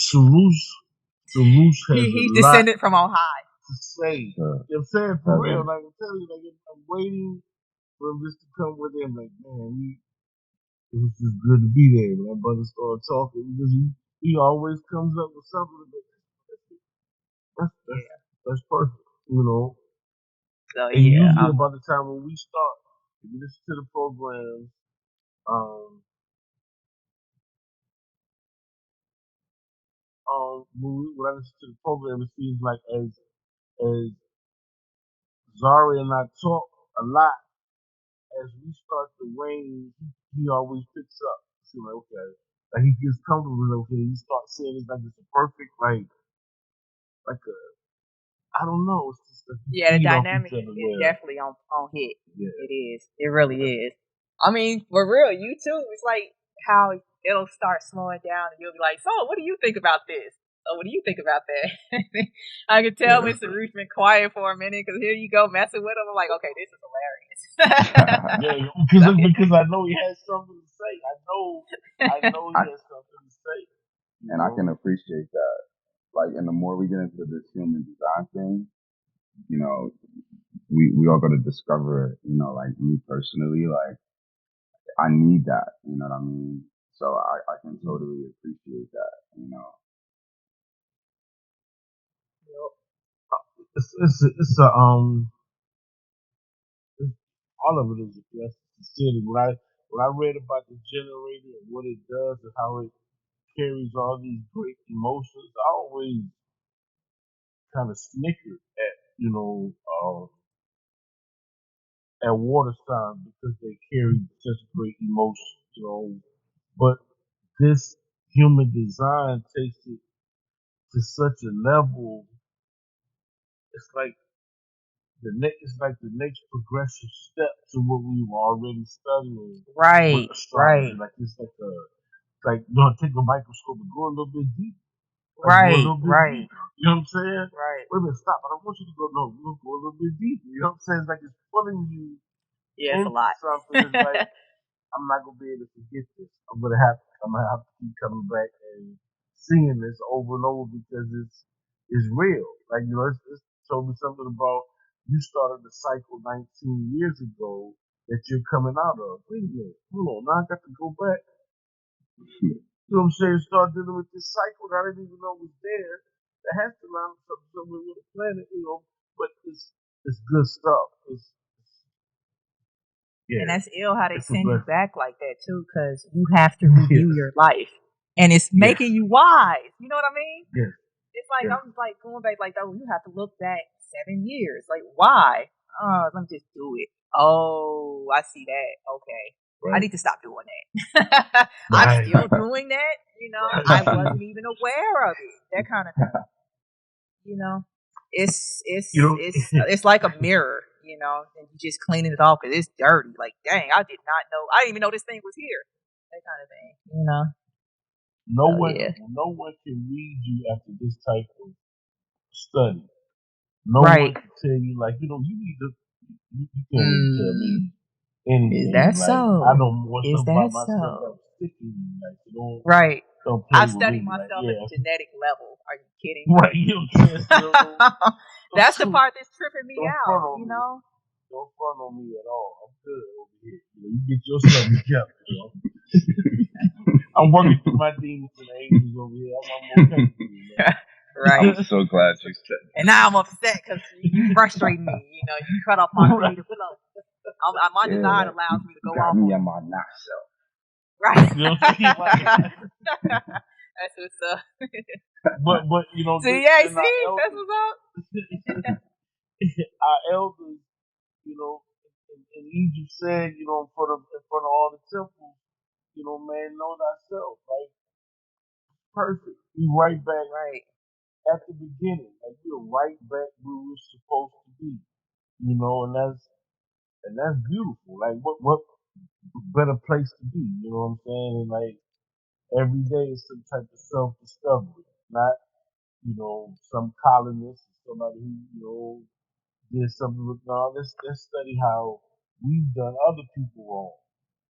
Sarush has he's descended from on high. To say, you know what I'm saying, for real, like I'm telling you, like I'm waiting for him just to come with him. Like, man, it was just good to be there. When that brother started talking, because he always comes up with something that's perfect, you know. So and usually about the time when we start, if you listen to the programs, when I listen to the program, it seems like as Zahra and I talk a lot, as we start to wane, he always picks up. See, like, okay, like he gets comfortable with, okay, you start saying it's like it's a perfect, like a, I don't know, it's just the dynamic is definitely on hit. Yeah. It is. It really is. I mean, for real, you too. It's like how it'll start slowing down, and you'll be like, "So, what do you think about this? So, what do you think about that?" I could tell Mr. Ruth been quiet for a minute because here you go messing with him. I'm like, okay, this is hilarious. because I know he has something to say. I know he has something to say. And I can appreciate that. Like, and the more we get into this human design thing, you know, we all got to discover, you know, like me personally, like I need that, you know what I mean? So I can totally appreciate that, you know. It's all of it is a blessing. Sincerely, when I read about the generator and what it does and how it carries all these great emotions, I always kind of snickered at, you know, at water signs because they carry such great emotions, you know. But this human design takes it to such a level. It's like the next progressive step to what we were already studying. Right. With astrology. Like it's like you know, take a microscope and go a little bit deep. Like, right. Deep. You know what I'm saying? Right. Wait a minute, stop. I don't want you to go. No, we'll go a little bit deeper. You know what I'm saying? It's like it's pulling you into a lot. Something. It's like I'm not gonna be able to forget this. I'm gonna have to keep coming back and seeing this over and over because it's real. Like, you know, it's told me something about you started the cycle 19 years ago that you're coming out of. Wait a minute, hold on, now I got to go back. You know what I'm saying? Start dealing with this cycle that I didn't even know was there. That has to line up somewhere with the planet, you know. But it's good stuff. It's And that's ill how they It's a send you blessing. back like that too, because you have to review your life, and it's making you wise. You know what I mean? Yes. It's like I'm like going back like, oh, you have to look back 7 years. Like, why? Oh, let me just do it. Oh, I see that. Okay. Right. I need to stop doing that. I'm still doing that. You know, I wasn't even aware of it. That kind of thing. You know, it's like a mirror. You know, and you just cleaning it off because it's dirty. Like, dang, I did not know. I didn't even know this thing was here. That kind of thing. You know. No one can read you after this type of study. No one can tell you, like, you need to. You can't really tell me anything. Is that like, so? I know more stuff about myself that was sticking you. Like, so don't play I with study me. myself like, at the genetic level. Are you kidding? Right, you know what I'm saying? That's the part that's tripping me out, you me. know? Don't front on me at all. I'm good over here. You get yourself together, you know? I'm working through my demons and angels over here. I'm okay. Right. I'm so glad you said that. And now I'm upset because you frustrate me. You know, you cut off my creative flow. My design allows me to go off. Me and my not self. Right. That's what's up. But you know, see, that's what's up. Our elders, you know, in Egypt said, you know, in front of all the temples, you know, man, know thyself, right? Perfect. We right back at the beginning. Like, we're right back where we're supposed to be. You know, and that's beautiful. Like, what better place to be? You know what I'm saying? And like, every day is some type of self-discovery, not, you know, some colonist, somebody who, you know, did something with. No, let's study how we've done other people wrong.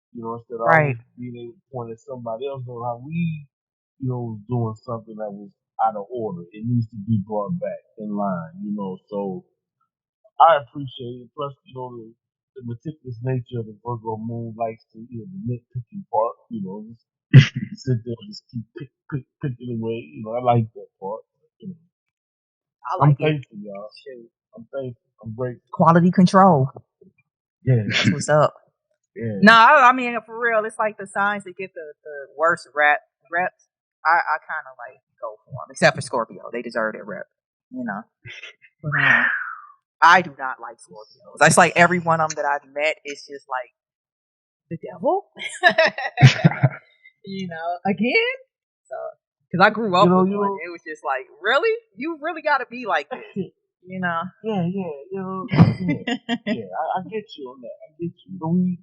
You know, instead of always being able to point at somebody else, know how we, you know, was doing something that was out of order. It needs to be brought back in line. You know, so I appreciate it. Plus, you know, the meticulous nature of the Virgo moon likes to, you know, the nitpicking part. You know, just sit there and just keep picking away. You know, I like that part. You know, I'm thankful, y'all. I'm thankful. I'm grateful. Quality control. Yeah, that's what's up. Yeah. No, I mean, for real, it's like the signs that get the worst reps. I kind of like go for them, except for Scorpio. They deserve their rep, you know. But, I do not like Scorpios. It's like every one of them that I've met is just like the devil, you know. Again, so because I grew up with one, it was just like, really, you really got to be like this, you know. Yeah, you know, I get you on that. I get you. You know,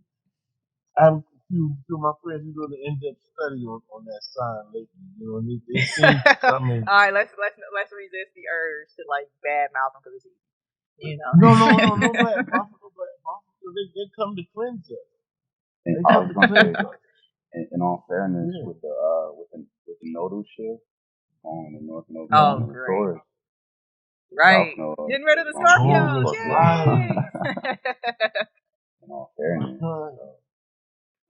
I have a few of my friends who do the in-depth study on that sign lately. You know, and they seem something. All right, let's resist the urge to like badmouth them because it's easy. You know. No bad mouth. They come to cleanse us. And I was gonna say, in all fairness, with the nodal shift on the North Node going to Taurus. Right. Getting rid of the Scorpios. In all fairness.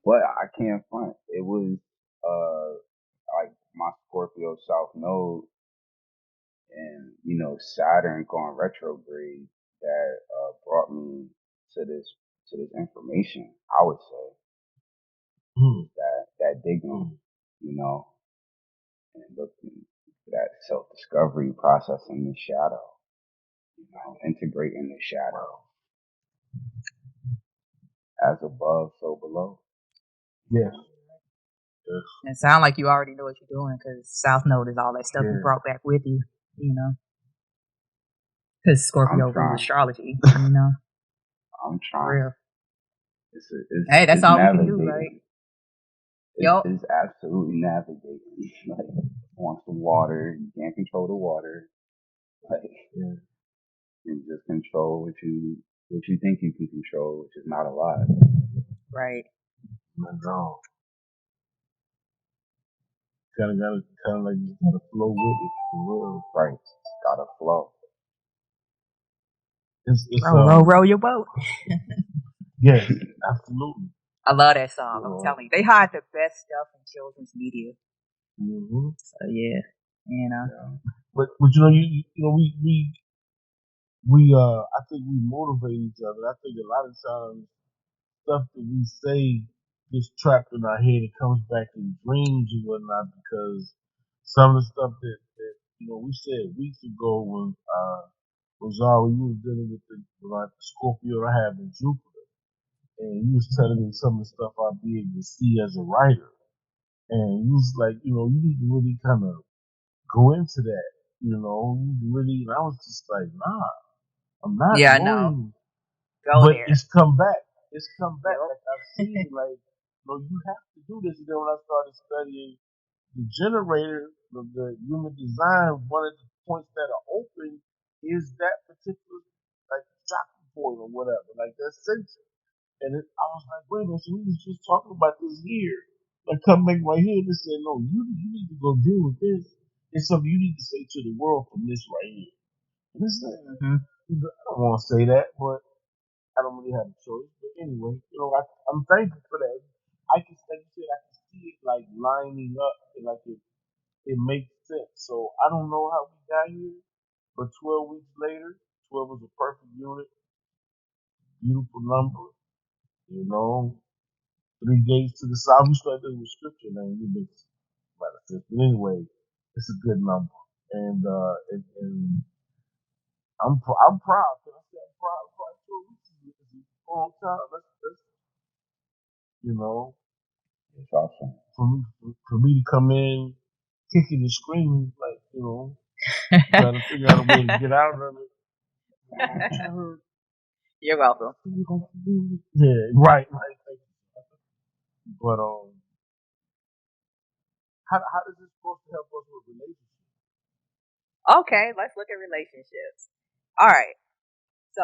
But I can't front. It was like my Scorpio South Node and, you know, Saturn going retrograde that brought me to this information, I would say. That digging, you know, and looking for that self-discovery process in the shadow, you know, integrating the shadow. As above, so below. Yes. It sounds like you already know what you're doing because South Node is all that stuff you brought back with you, you know. Because Scorpio rules astrology, you know. I'm trying. For real. Hey, that's all we can do, right? It's absolutely navigating. Like, want some water, you can't control the water. Like, you just control what you think you can control, which is not a lot. Right. Not wrong. Kind of like you gotta flow with it, for real. Right. Gotta flow. It's row your boat. Yes, absolutely. I love that song. I'm telling you, they hide the best stuff in children's media. Mm-hmm. So yeah, you know. Yeah. But you know, you know, we I think we motivate each other. I think a lot of times stuff that we say gets trapped in our head. It comes back in dreams and whatnot because some of the stuff that we said weeks ago when Zahra, you was dealing with the Scorpio I have in Jupiter, and you was telling me some of the stuff I'd be able to see as a writer, and you was like, you need to really kind of go into that, you need to really. And I was just like, nah, I'm not Yeah, I know. going. Go But there. it's come back. It's come back. Yep. Like I've seen, like, no, you have to do this. And then when I started studying the generator, the human design, one of the points that are open is that particular, like, shocking point or whatever, like that sensor. And I was like, wait a minute, so we was just talking about this here. Like, come back right here and say, no, you need to go deal with this. It's something you need to say to the world from this right here. And it's like, Mm-hmm. I don't want to say that, but I don't really have a choice. But anyway, I'm thankful for that. I can, like you said, I can see it like lining up and like it makes sense. So I don't know how we got here, but 12 weeks later, 12 was a perfect unit, beautiful number, you know, 3 gates to the south. We started with scripture, man. It makes a lot of sense. But anyway, it's a good number. And I'm proud. Can I say I'm proud? I'm proud. 12 weeks is a long time. Let's you know, It's awesome. for me to come in kicking and screaming, like, trying to figure out a way to get out of it. You're welcome. Yeah, right. But how does this supposed to help us with relationships? Okay, let's look at relationships. All right. So,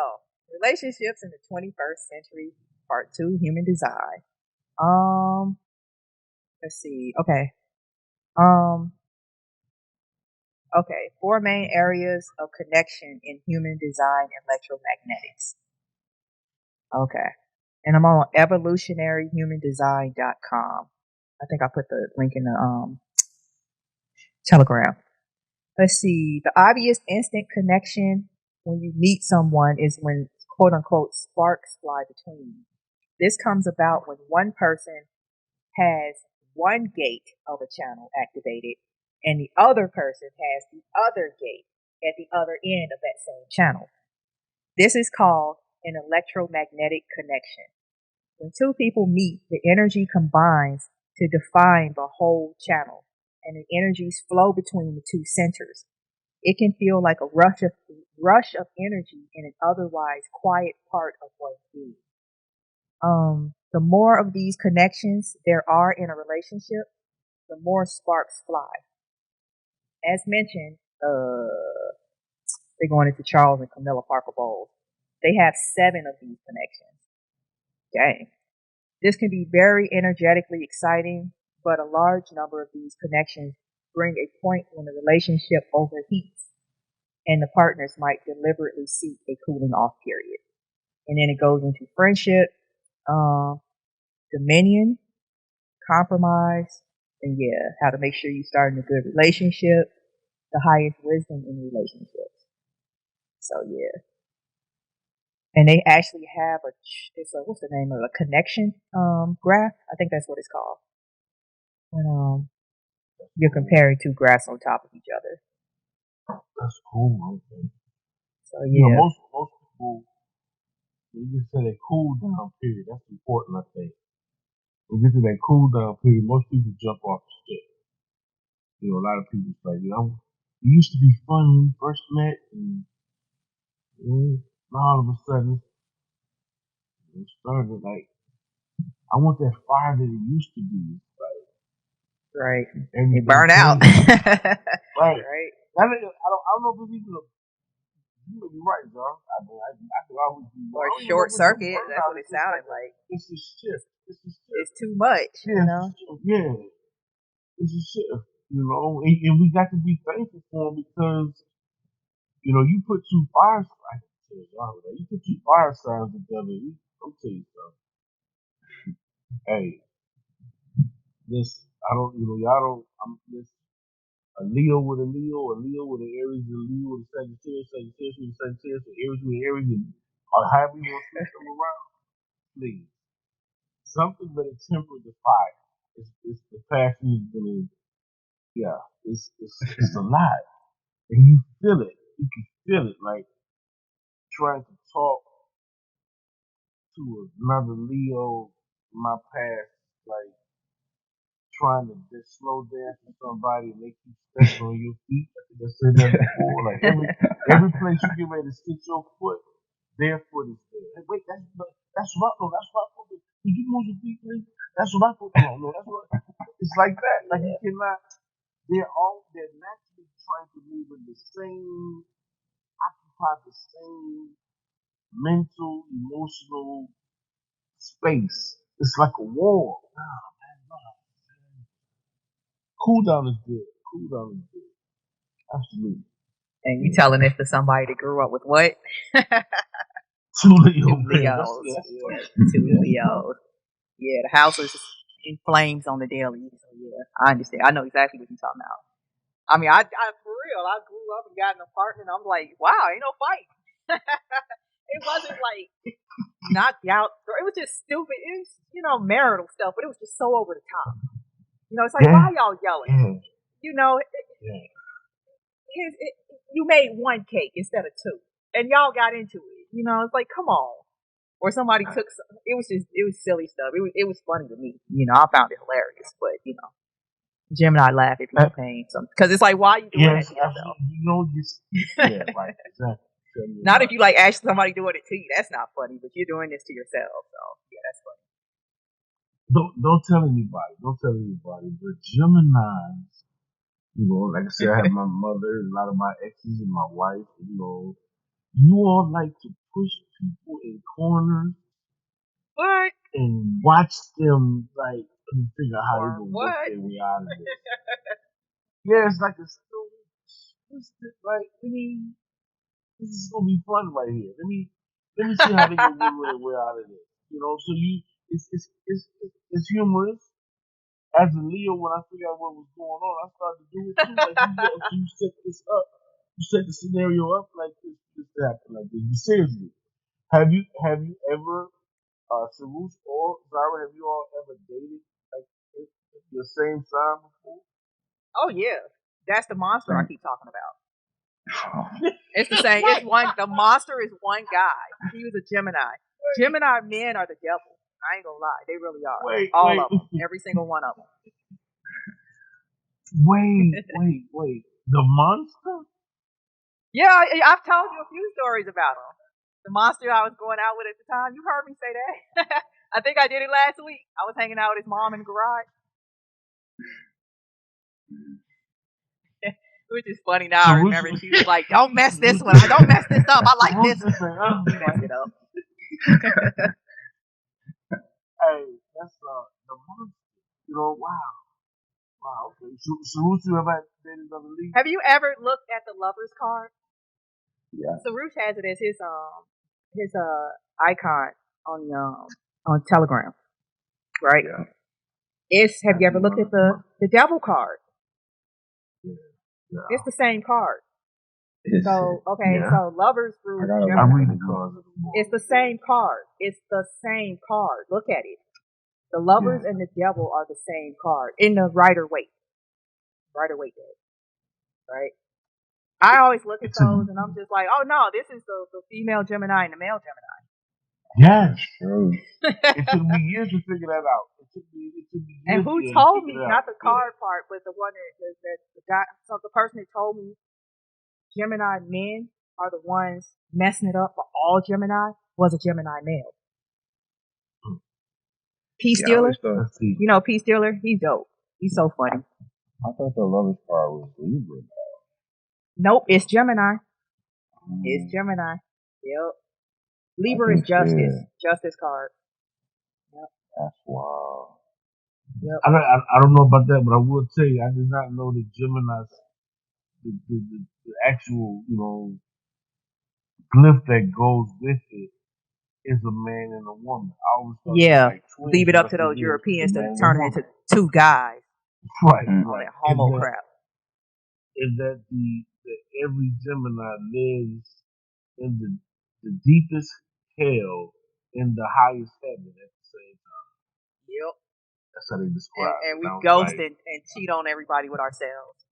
relationships in the 21st century, part 2, human design. Let's see. Um, okay. 4 main areas of connection in human design electromagnetics. Okay. And I'm on evolutionaryhumandesign.com. I think I put the link in the Telegram. Let's see. The obvious instant connection when you meet someone is when quote unquote sparks fly between you. This comes about when one person has one gate of a channel activated and the other person has the other gate at the other end of that same channel. This is called an electromagnetic connection. When two people meet, the energy combines to define the whole channel, and the energies flow between the two centers. It can feel like a rush of energy in an otherwise quiet part of one's being. The more of these connections there are in a relationship, the more sparks fly. As mentioned, they're going into Charles and Camilla Parker Bowles. They have 7 of these connections. Dang. This can be very energetically exciting, but a large number of these connections bring a point when the relationship overheats and the partners might deliberately seek a cooling off period. And then it goes into friendship, dominion, compromise, and yeah, how to make sure you start in a good relationship, the highest wisdom in relationships. So yeah. And they actually have what's the name of it? A connection graph? I think that's what it's called. When you're comparing 2 graphs on top of each other. That's cool. Okay. So yeah. Most people, when you get to that cool down period, that's important, I think. When you get to that cool down period, most people jump off the ship. A lot of people say, it used to be fun when we first met, and all of a sudden, it started like, I want that fire that it used to be. Like, right. It burn out. Right. Right. I don't know if it's even you may be right, John. I could always be or short circuit. That's what it sounded like. It's a shift. It's too much, Yeah. It's a shift, and we got to be thankful for them because, you put 2 fire signs together. You put 2 fire signs together. I'll tell you something. Hey, this, I don't, y'all don't, this, a Leo with a Leo, a Leo with an Aries, a Leo with a Sagittarius, Sagittarius with a Sagittarius, Aries with an Aries, or however you want to switch them around, please. something that it temper the fire. It's the passion is gonna, yeah, it's alive, and you feel it. You can feel it, like trying to talk to another Leo in my past, like trying to just slow dance with somebody and they keep stepping on your feet. I think I said that before. Like every place you get ready to stick your foot, their foot is there. Hey, wait, that's what I know. That's what I thought. Did you move your feet, please? That's what I thought. No, that's what. It's like that. Like you cannot. They're naturally trying to move in the same, occupy the same mental, emotional space. It's like a war. Nah, man, nah. Cool down is good. Cool down is good. Absolutely. And you telling this to somebody that grew up with what? Two Leo Two fans. Leos. Yeah. Two Leos. Yeah, the house was in flames on the daily. So yeah, I understand. I know exactly what you're talking about. I mean, I for real, I grew up and got an apartment. I'm like, wow, ain't no fight. It wasn't like knocked out. It was just stupid. It was, marital stuff, but it was just so over the top. It's like, why y'all yelling? Yeah. You made one cake instead of two, and y'all got into it. It's like, come on. Or somebody took some. It was silly stuff. It was funny to me. I found it hilarious, but Gemini laugh if you're paying something, because it's like, why are you doing that to yourself? Yeah, right, exactly. Not if you like actually somebody doing it to you. That's not funny, but you're doing this to yourself. So yeah, that's funny. Don't tell anybody. Don't tell anybody. But Geminis, like I said, I have my mother, a lot of my exes, and my wife. You all like to push people in corners. What? And watch them, like, let me figure out how they gonna work their way out of this. Yeah, it's like a story. Like, this is gonna be fun right here. Let me see how they gonna work their way out of this. So it's humorous. As a Leo, when I figured out what was going on, I started to do it too. Like, you set this up, you set the scenario up like this happened like this. But seriously, have you ever? Sarush or Zahra, have you all ever dated like your same sign before? Oh yeah, that's the monster I keep talking about. It's the same. It's one. The monster is one guy. He was a Gemini. Gemini men are the devil. I ain't gonna lie, they really are. All of them, every single one of them. Wait. The monster? Yeah, I've told you a few stories about him. The monster I was going out with at the time. You heard me say that. I think I did it last week. I was hanging out with his mom in the garage. Which is funny now. I remember she was like, "Don't mess this one. Don't mess this up. I like this one." He messed it up. Hey, that's the monster. Wow. Okay. Sarush, you ever dated another league? Have you ever looked at the lover's card? Yeah. Sarush has it as his icon on Telegram, right? Yeah. Have you ever looked at the devil card? Yeah. It's the same card. So lovers through Gemini. I'm reading the cards. It's the same card. It's the same card. Look at it. The lovers and the devil are the same card in the Rider-Waite deck, right? I always look at those and I'm just like, oh no, this is the female Gemini and the male Gemini. Yes. It took me years to figure that out. It took me years. And who told me, not the card part, but the one that the guy, so the person that told me Gemini men are the ones messing it up for all Gemini was a Gemini male. P. Steeler? P. Steeler? He's dope. He's so funny. I thought the lover's card was Libra. Nope, it's Gemini. It's Gemini. Yep. Libra is justice. Justice card. Yep. That's wild. Yep. I don't know about that, but I will tell you, I did not know that Gemini's the actual, glyph that goes with it is a man and a woman. I always thought leave it up to those Europeans to turn it into two guys. Right. On that homo crap. Is that every Gemini lives in the deepest hell in the highest heaven at the same time. Yep. That's how they describe it. And we I was ghost like, and cheat on everybody with ourselves.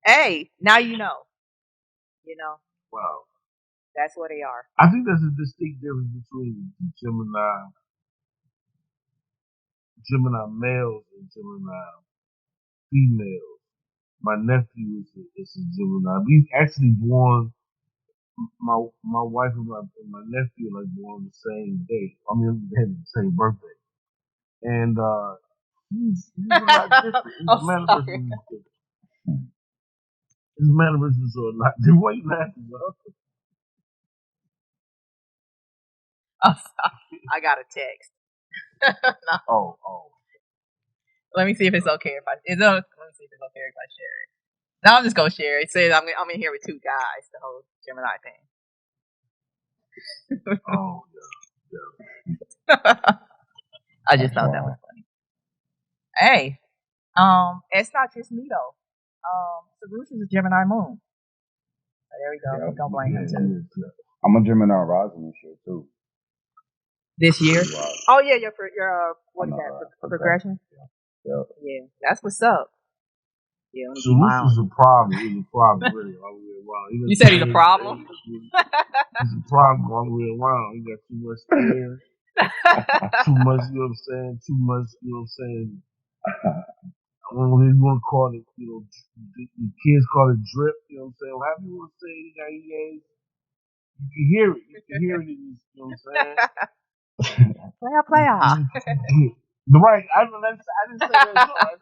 Hey, now you know. You know, wow. that's what they are. I think there's a distinct difference between Gemini males and Gemini females. My nephew is a Gemini. He's actually born. My wife and my nephew are like born on the same day. I mean, they had the same birthday, and he's a lot different. His mannerisms is different. His mannerisms are a lot different. Why you laughing, bro? I'm sorry. I got a text. No. Oh. Let me see if it's okay if I. Let me see if it's okay if I share it. No, I'm just gonna share it. It says I'm in here with two guys. The whole Gemini thing. Oh yeah. I just thought that was funny. Hey, it's not just me though. Sarush is a Gemini moon. So there we go. Don't blame him too. I'm a Gemini rising this year too. This year? Oh yeah, your what is that? Progression? Yeah, that's what's up. Yeah, Sarush is a problem. He's a problem, really, all the way around. You said he's a problem? He's a problem all the way around. He got too much hair, too much, you know what I'm saying? Too much, you know what I'm saying? I don't know what you want to call it, you know, the kids call it drip, you know what I'm saying? However you want to say it, you can hear it. You can hear it in this, you know what I'm saying? Play out. Right, I didn't say that. No, I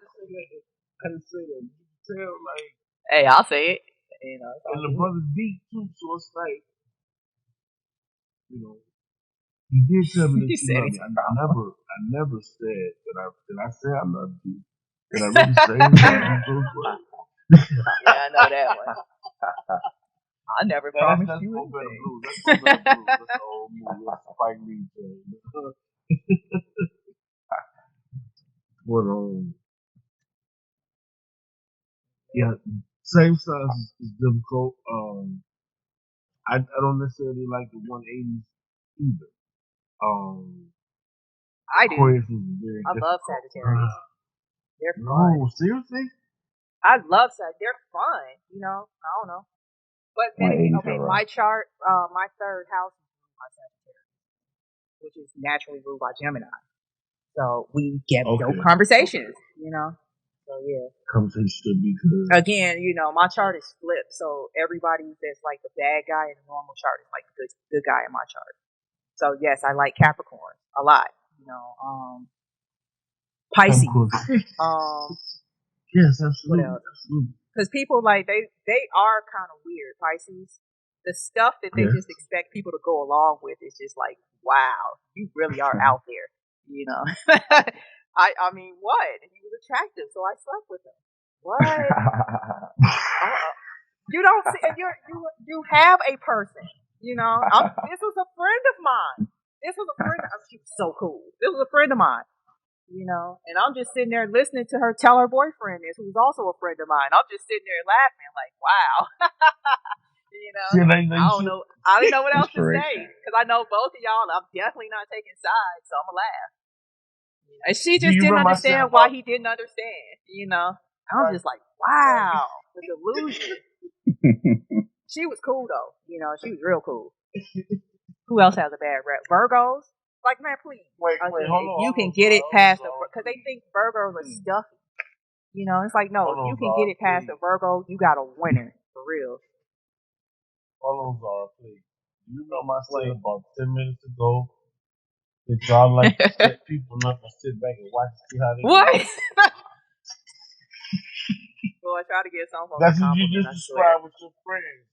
didn't say that. You can tell, like. Hey, I'll say it. You know, and the brother's deep too, so it's like, you know, he did tell me that you love me. I never said that I said I love you. Did I really say it? Yeah, I know that one. I never promised you anything. That's the old movie. That's the Spike Lee thing. But yeah, same size is difficult. I don't necessarily like the 180s either. I do. Aquarius is very difficult. Love Sagittarius. They're fun. No, seriously? I love Sagittarius. They're fun. You know, I don't know. But okay, my chart, my third house is ruled by Sagittarius, which is naturally ruled by Gemini. So we get dope conversations, you know. So yeah. Conversations should be good. Again, you know, my chart is flipped, so everybody that's like the bad guy in the normal chart is like the good guy in my chart. So yes, I like Capricorn a lot. You know, Pisces. Yes, absolutely. Because people like they are kind of weird. Pisces, the stuff that they just expect people to go along with is just like, wow, you really are out there. You know, I mean, what? He was attractive, so I slept with him. What? You don't see, you have a person. You know, this was a friend of mine. This was a friend. She was so cool. This was a friend of mine. You know, and I'm just sitting there listening to her tell her boyfriend this, who's also a friend of mine. I'm just sitting there laughing, like, wow. You know, I don't know. I don't know what else to say because I know both of y'all. I'm definitely not taking sides, so I'm gonna laugh. And she just didn't understand why he didn't understand. You know, I'm just like, wow, the delusion. She was cool though. You know, she was real cool. Who else has a bad rep? Virgos. Like, man, please. Wait, hold on. You can get it past because they think Virgos are stuffy. You know, it's like, no, if you can get it past the Virgo, you got a winner for real. Hold on, Zahra, please. You know I said about 10 minutes ago that y'all like to set people up and sit back and watch and see how they What? Well, I try to get some. That's what you just described with your friends.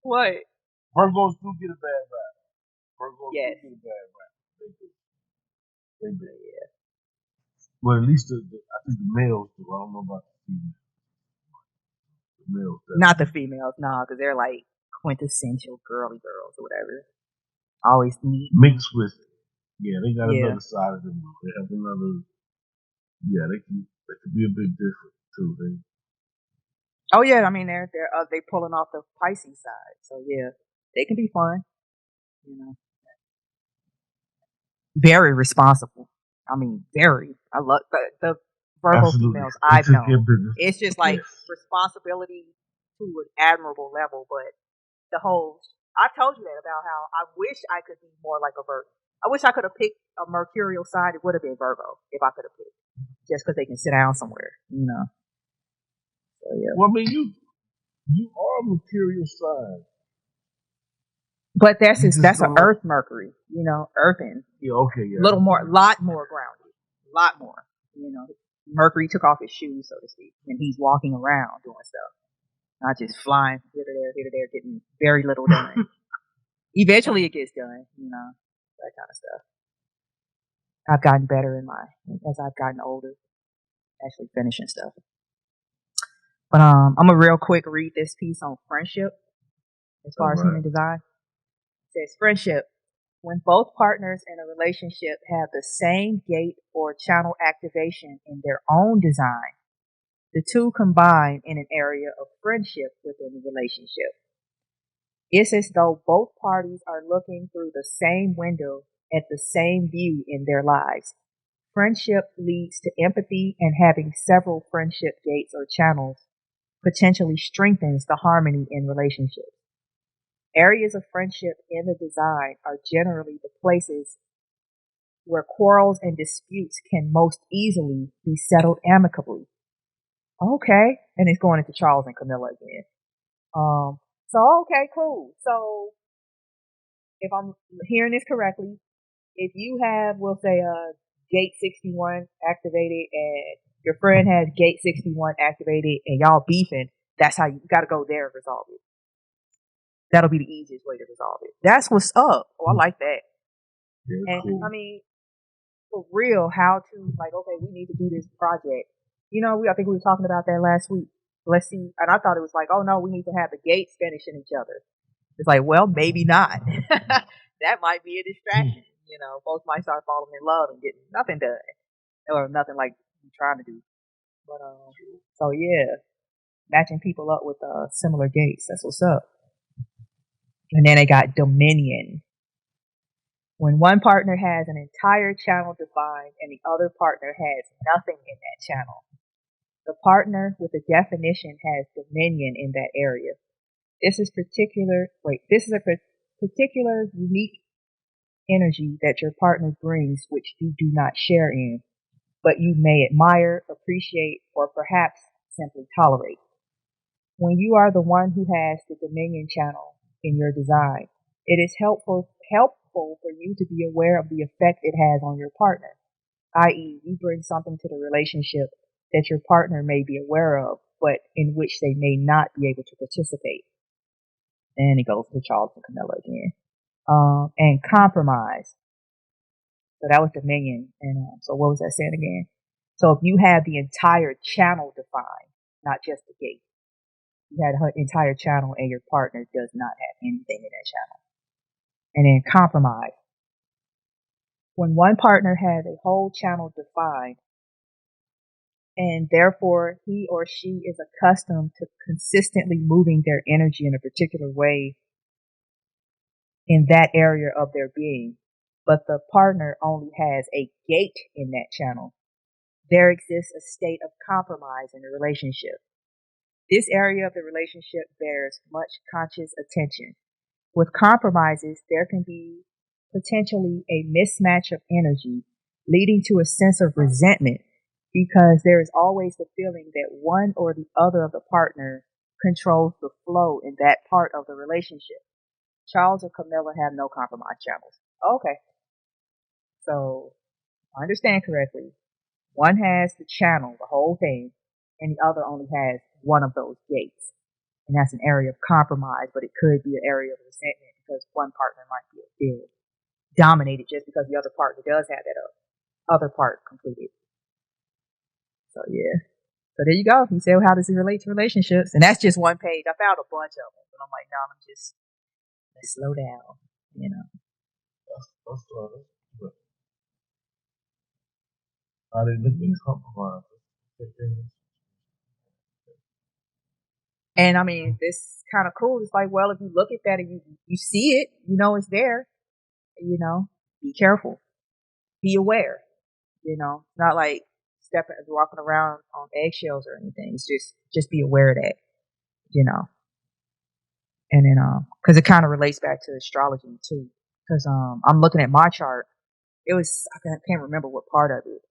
What? Virgos do get a bad rap. Virgos do get a bad rap. They do. Yeah. Well, at least I think the males do. I don't know about the females. The males. Not the females, no, because they're like quintessential girly girls or whatever. Always neat. Mixed with it. Yeah, they got another side of them. They have another. Yeah, they can be a bit different too. Oh yeah, I mean they pulling off the Pisces side, so yeah, they can be fun. You know. Very responsible. I mean, very. I love the Virgo Absolutely. females They I've take care known. of business. It's just like Yes. responsibility to an admirable level, but the whole I told you that about how I wish I could be more like a Virgo. I wish I could have picked a mercurial sign. It would have been Virgo if I could have picked, just because they can sit down somewhere, you know. So yeah. Well, I mean, you are a material sign. But that's You his, just that's an don't like. Earth Mercury, you know, Earthen. Yeah. Okay. Yeah. Little more, lot more grounded, lot more. You know, Mercury took off his shoes, so to speak, and he's walking around doing stuff, not just flying here to there, getting very little done. Eventually, it gets done, you know, that kind of stuff. I've gotten better as I've gotten older, actually finishing stuff. But I'm gonna real quick read this piece on friendship as far as human design. It says friendship. When both partners in a relationship have the same gate or channel activation in their own design, the two combine in an area of friendship within the relationship. It's as though both parties are looking through the same window at the same view in their lives. Friendship leads to empathy, and having several friendship gates or channels potentially strengthens the harmony in relationships. Areas of friendship in the design are generally the places where quarrels and disputes can most easily be settled amicably. Okay. And it's going into Charles and Camilla again. So, okay, cool. So, if I'm hearing this correctly, if you have, we'll say, gate 61 activated and your friend has gate 61 activated and y'all beefing, that's how you got to go there and resolve it. That'll be the easiest way to resolve it. That's what's up. Oh, I like that. Yeah, and cool. I mean, for real, how to, like, okay, we need to do this project. You know, I think we were talking about that last week. Let's see. And I thought it was like, oh no, we need to have the gates finishing each other. It's like, well, maybe not. That might be a distraction. You know, folks might start falling in love and getting nothing done, or nothing like you're trying to do. But so yeah, matching people up with similar gates. That's what's up. And then they got dominion. When one partner has an entire channel defined and the other partner has nothing in that channel, the partner with a definition has dominion in that area. This is a particular unique energy that your partner brings which you do not share in, but you may admire, appreciate, or perhaps simply tolerate. When you are the one who has the dominion channel in your design, it is helpful for you to be aware of the effect it has on your partner, i.e., you bring something to the relationship that your partner may be aware of, but in which they may not be able to participate. And it goes to Charles and Camilla again. And compromise. So that was dominion. And so what was that saying again? So if you have the entire channel defined, not just the gate, you had her entire channel and your partner does not have anything in that channel. And then compromise. When one partner has a whole channel defined, and therefore he or she is accustomed to consistently moving their energy in a particular way in that area of their being, but the partner only has a gate in that channel, there exists a state of compromise in the relationship. This area of the relationship bears much conscious attention. With compromises, there can be potentially a mismatch of energy, leading to a sense of resentment, because there is always the feeling that one or the other of the partner controls the flow in that part of the relationship. Charles or Camilla have no compromise channels. Okay. So, I understand correctly. One has the channel, the whole thing, and the other only has one of those gates. And that's an area of compromise, but it could be an area of resentment because one partner might feel dominated just because the other partner does have that other part completed. So yeah. So there you go. You said, how does it relate to relationships? And that's just one page. I found a bunch of them, but I'm like, no, let's slow down, you know. I didn't look at compromise. And I mean, this is kind of cool. It's like, well, if you look at that and you see it, you know it's there. You know, be careful. be aware. It's not like walking around on eggshells or anything. It's just be aware of that. And then because it kind of relates back to astrology too. Because I'm looking at my chart. I can't remember what part of it,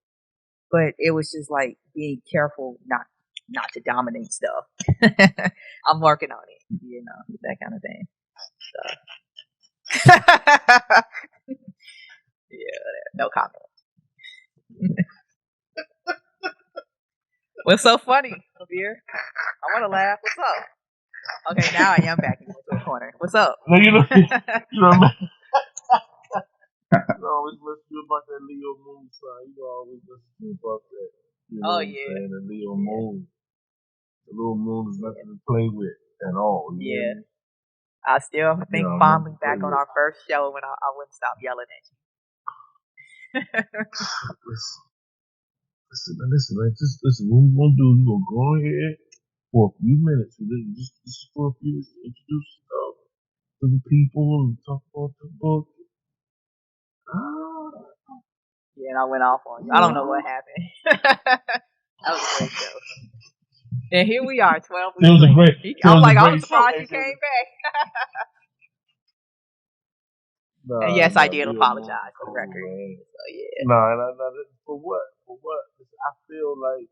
but it was just like being careful not to dominate stuff. I'm working on it, that kind of thing. So. Yeah, no comment. What's so funny, Beer? I want to laugh. What's up? Okay, now I am backing into a corner. What's up? No, you know, man. You always listen to about that Leo moon sign. You always listen to about that. You know what I'm saying? The Leo moon. The little moon is nothing to play with at all. Yeah. I still think fondly back on our first show when I wouldn't stop yelling at you. Listen, man. Just listen. What we're gonna do? We're gonna go ahead for a few minutes, just for a few minutes, to introduce yourself to the people and talk about the book. Yeah, and I went off on you. I don't know what happened. That was a great show. And here we are, 12 weeks later. I'm like, I was surprised you came back. And yes, I did apologize for the record. So, yeah. No, for what? I feel like,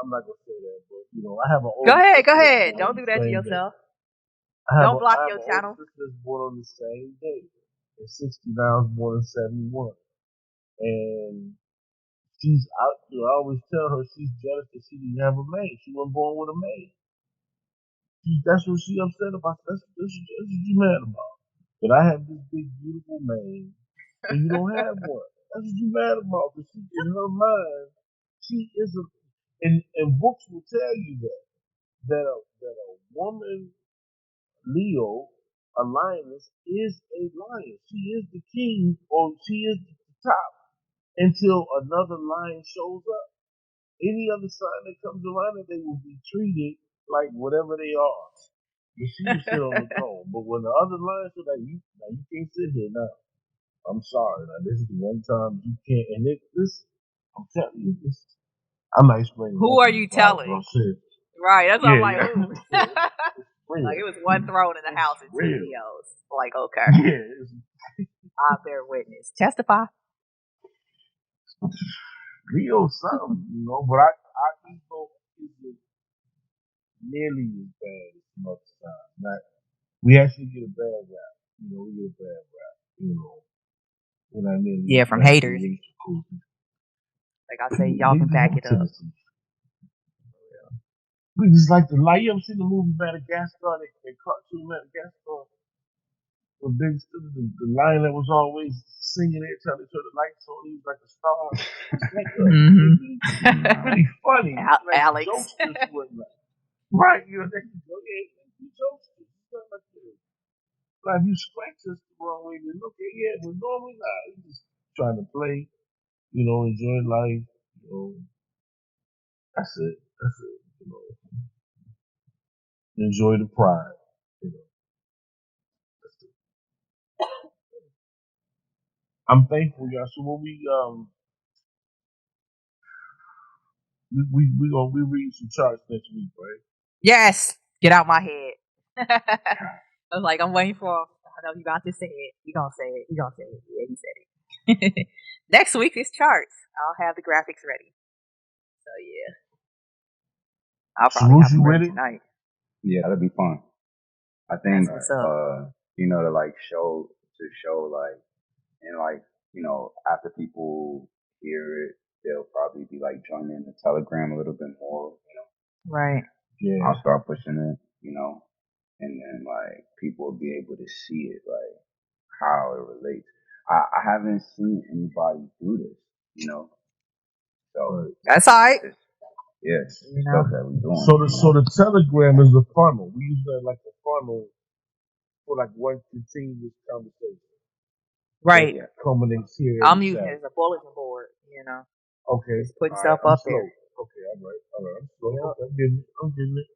I'm not going to say that, but, I have an older sister. Go ahead. Don't do that to yourself. Don't block your channel. My sister was born on the same day. In 69, I was born in 71. And I always tell her she's jealous that she didn't have a maid. She wasn't born with a maid. That's what she upset about. That's what you mad about. But I have this big, beautiful maid, and you don't have one. That's what you mad about. Because in her mind, she is and books will tell you that a woman, Leo, a lioness, is a lion. She is the king, or she is the top until another lion shows up. Any other sign that comes around it, they will be treated like whatever they are. But she will sit on the throne. But when the other lions are like, you can't sit here now. I'm sorry. Now, this is the one time you can't. And I'm telling you this. I'm not explaining. Who are you telling? Right. That's what I'm like, who? Like, it was one throne in the house and 2 Leos. Like, okay. Yeah. I bear witness. Testify. Leo something, but our ego isn't nearly as bad as some other signs. We actually get a bad rap. We get a bad rap. We're not nearly. Yeah, from haters. Like I say, y'all can back it up. We just like to lie. You ever seen the movie Madagascar? That cartoon Madagascar? When Big the lion that was always singing every time they turned the lights on, he was like a star. Really funny. Alex. Jokesters whatnot. Right, they can go, you jokesters. Like, if you scratch us the wrong way, then okay, yeah, but normally not. You're just trying to play, enjoy life, That's it. Enjoy the pride, That's it. I'm thankful, y'all. So when we read some charts next week, right? Yes. Get out my head. I was like, I'm waiting for him. I know he about to say it. He gonna say it. Yeah, he said it. Next week is charts. I'll have the graphics ready. So yeah. I'll probably have them ready tonight. Yeah, that'll be fun. I think to show like, and like, after people hear it, they'll probably be like joining the Telegram a little bit more, Right. Yeah. I'll start pushing it, and then like people will be able to see it, like how it relates. I haven't seen anybody do this, So that's all right. Yes, stuff that we doing. So the Telegram is a funnel. We use that like a funnel for like one continuous conversation. Right. That culminates here. I'm using it as a bulletin board, Okay. Just putting stuff up there. Okay, all right. I'm slow. Yep. I'm getting it.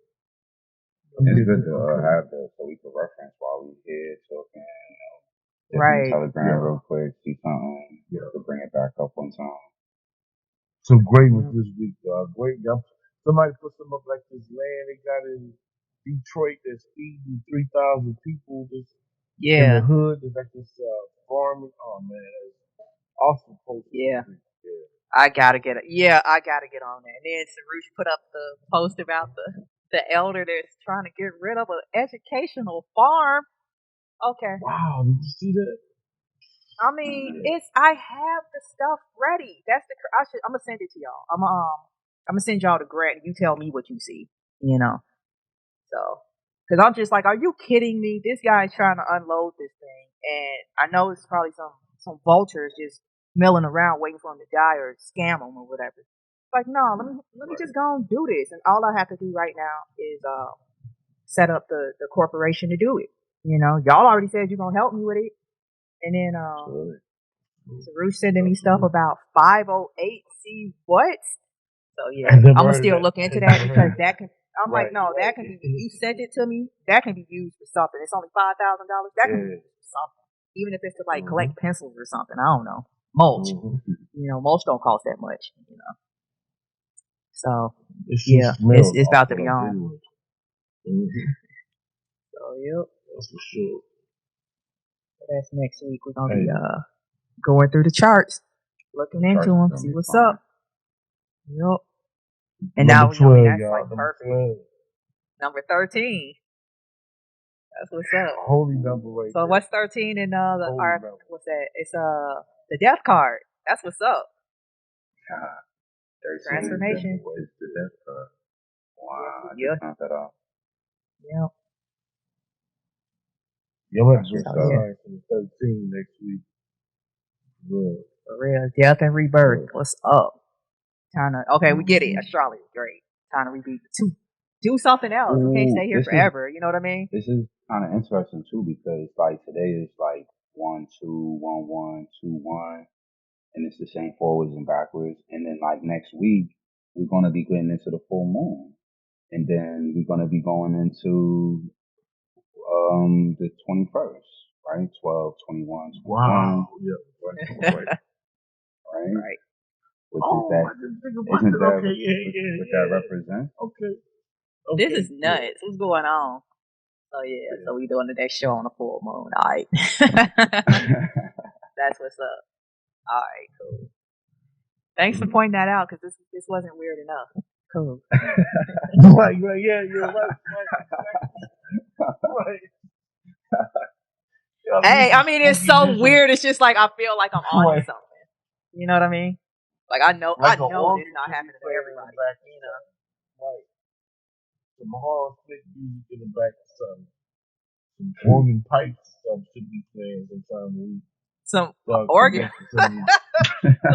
It's good to have that so we can reference while we here talking, Right. Telegram real quick, see something, to bring it back up one time. Some great ones this week, y'all. Great. Somebody put some up like this land they got in Detroit that's feeding 3,000 people in the hood. There's like this farming. Oh man, that's awesome post. Yeah. I gotta get it. Yeah, I gotta get on that. And then Sarush put up the post about the elder that's trying to get rid of an educational farm. Okay. Wow, did you see that? I mean, I have the stuff ready. I'm gonna send it to y'all. I'm gonna send y'all the grant. You tell me what you see. So, because I'm just like, are you kidding me? This guy's trying to unload this thing, and I know it's probably some vultures just milling around waiting for him to die or scam him or whatever. Like, no, let me just go and do this, and all I have to do right now is set up the corporation to do it. Y'all already said you're gonna help me with it. And then Sarush sending me stuff about 508C what? So yeah, I'm gonna still look into that because that can. I'm like, no, that can be. You sent it to me. That can be used for something. It's only $5,000. That can be used for something, even if it's to like collect pencils or something. I don't know. Mulch. Mulch don't cost that much. So it's about to be on. So yep. That's for sure. That's next week. We're gonna be going through the charts, looking into them, see what's up. Yep. And now that's like perfect. 12. Number 13. That's what's up. Holy number right So there. what's 13 in what's that? It's the death card. That's what's up. 13 transformation. Is the death card. Wow, I just count that off. Yep. That's what's up. 13 next week. Yeah. For real. Death and rebirth. What's up? Okay, we get it. Astrology, great. Time to do something else. We can't stay here forever. You know what I mean? This is kind of interesting too because like today is like 1 2 1 1 2 1, and it's the same forwards and backwards. And then like next week we're gonna be getting into the full moon, and then we're gonna be going into the 21st, right? 12, 21, 21. Wow. Yeah. Right. Which is that? Isn't that what that represents? Okay. This is nuts. What's going on? Oh yeah. So we doing the next show on the full moon. All right. That's what's up. All right. Cool. Thanks for pointing that out because this wasn't weird enough. Cool. Right. Yeah. You're right. Hey, I mean, it's so weird. It's just like I feel like I'm on something. You know what I mean? Like I know this not happening to everybody. Right. Some hard split music in the back of some organ pipes should be playing sometime a week. Some organ. So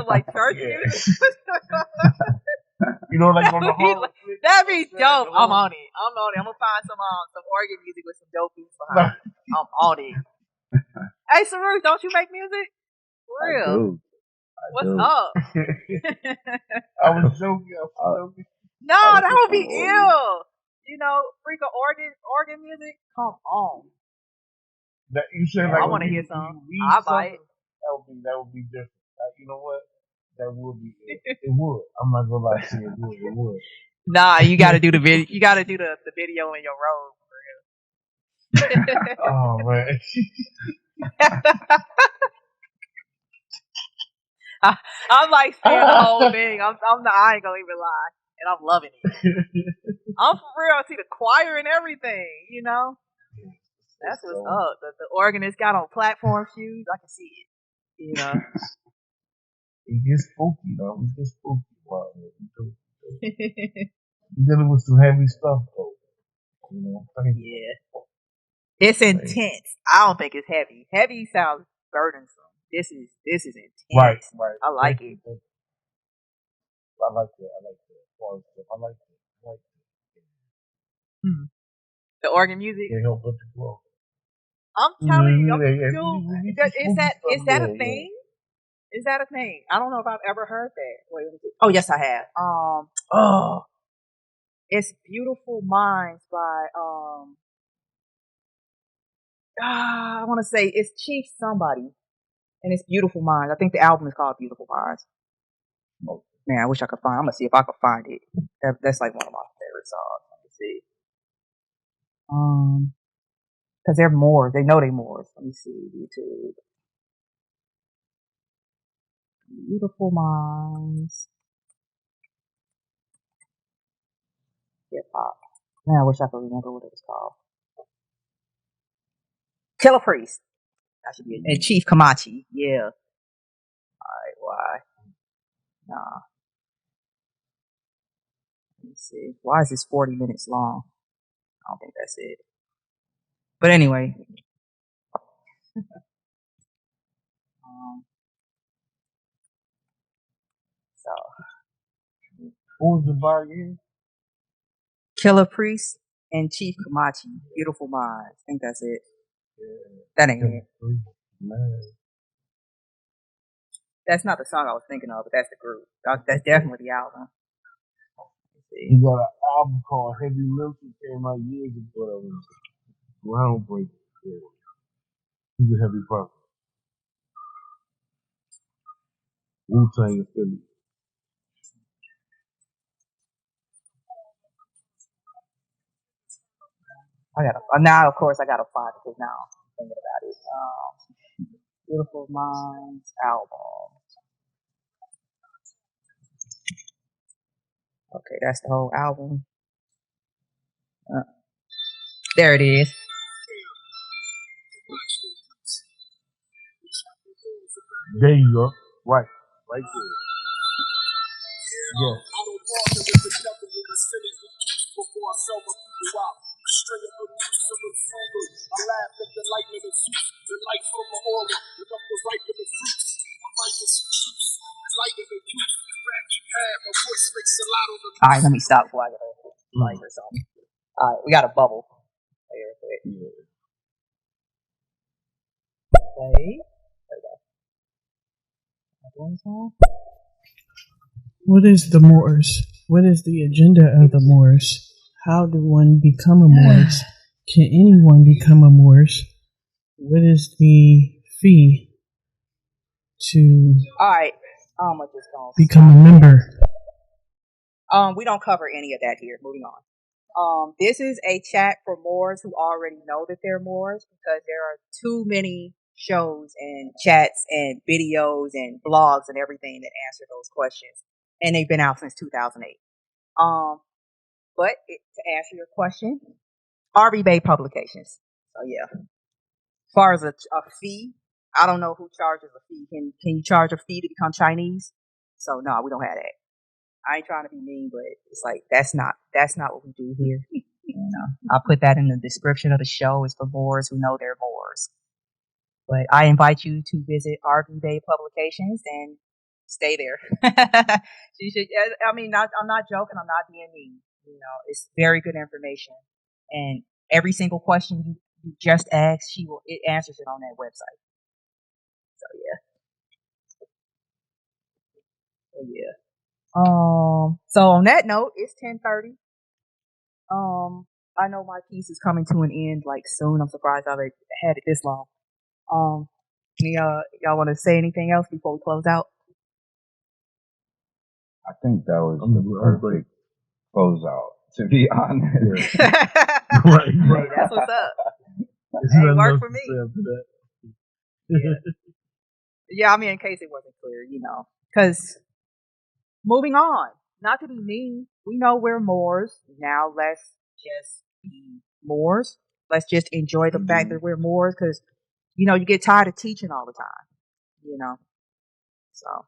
like church music. Like on the hard that'd be dope. I'm on it. I'm gonna find some organ music with some dope beats behind it. I'm on it. Hey Sarush, don't you make music? For real. What's up? I was joking. No, that would be ill. Freak of organ music. Come on. That you said I want to hear some. I'll buy it. That would be different. You know what? That would be. It would. I'm not gonna lie to you. It would. Nah, you got to do the video. You got to do the video in your robe for real. Oh man. I'm like seeing the whole thing. I ain't gonna even lie, and I'm loving it. I'm for real. I see the choir and everything. That's what's up. The organist got on platform shoes. I can see it. It gets spooky, though. It gets spooky. Wow, You're dealing with some heavy stuff, though. Yeah. It's intense. I don't think it's heavy. Heavy sounds burdensome. This is intense. Right. I like it. I like that. I like that. The organ music. Can't help but to grow. I'm telling you, is that a thing? Yeah. Is that a thing? I don't know if I've ever heard that. Wait, let me see. Oh, yes, I have. It's Beautiful Minds by I want to say it's Chief somebody, and it's Beautiful Minds. I think the album is called Beautiful Minds. Oh, man, I wish I could find. I'm gonna see if I could find it. That's like one of my favorite songs. Let me see. Because they're Moors. They know they're Moors. Let me see. YouTube. Beautiful Minds. Hip hop. Man, I wish I could remember what it was called. Killer Priest. That should be it. And Chief Kamachi. Yeah. Alright, why? Nah. Let me see. Why is this 40 minutes long? I don't think that's it. But anyway. So. What was the bar again? Killer Priest and Chief Kamachi. Beautiful Minds. I think that's it. Yeah. That ain't it. Man. That's not the song I was thinking of, but that's the group. That's definitely the album. He got an album called Heavy Milk that came out years ago that was groundbreaking. Yeah. He's a heavy prophet. Wu-Tang in Philly. Now, of course, I gotta find it because now I'm thinking about it. Beautiful Minds album. Okay, that's the whole album. There it is. There you go. Right there. Yes. Alright, let me stop before I get a light or something. Alright, we got a bubble. Play. There we go. What is the Moors? What is the agenda of the Moors? How do one become a Moors? Can anyone become a Moors? What is the fee to Alright, I'm just gonna become a member? We don't cover any of that here. Moving on. This is a chat for Moors who already know that they're Moors because there are too many shows and chats and videos and blogs and everything that answer those questions. And they've been out since 2008. But to answer your question, RV Bay Publications. So yeah. As far as a fee, I don't know who charges a fee. Can you charge a fee to become Chinese? So no, we don't have that. I ain't trying to be mean, but it's like that's not what we do here. You know, I'll put that in the description of the show. It's for Moors who know they're Moors. But I invite you to visit RV Bay Publications and stay there. You should. I mean, I'm not joking. I'm not being mean. You know, it's very good information, and every single question you just asked, it answers it on that website. So yeah. So on that note, it's 10:30. I know my piece is coming to an end like soon. I'm surprised I've had it this long. Y'all want to say anything else before we close out? I think that was the perfect closeout, to be honest. Right. Hey, that's what's up. It worked for me. Yeah, I mean, in case it wasn't clear, you know. Because moving on, not to be mean, we know we're Moors. Now let's just be Moors. Let's just enjoy the fact that we're Moors because, you know, you get tired of teaching all the time, you know. So,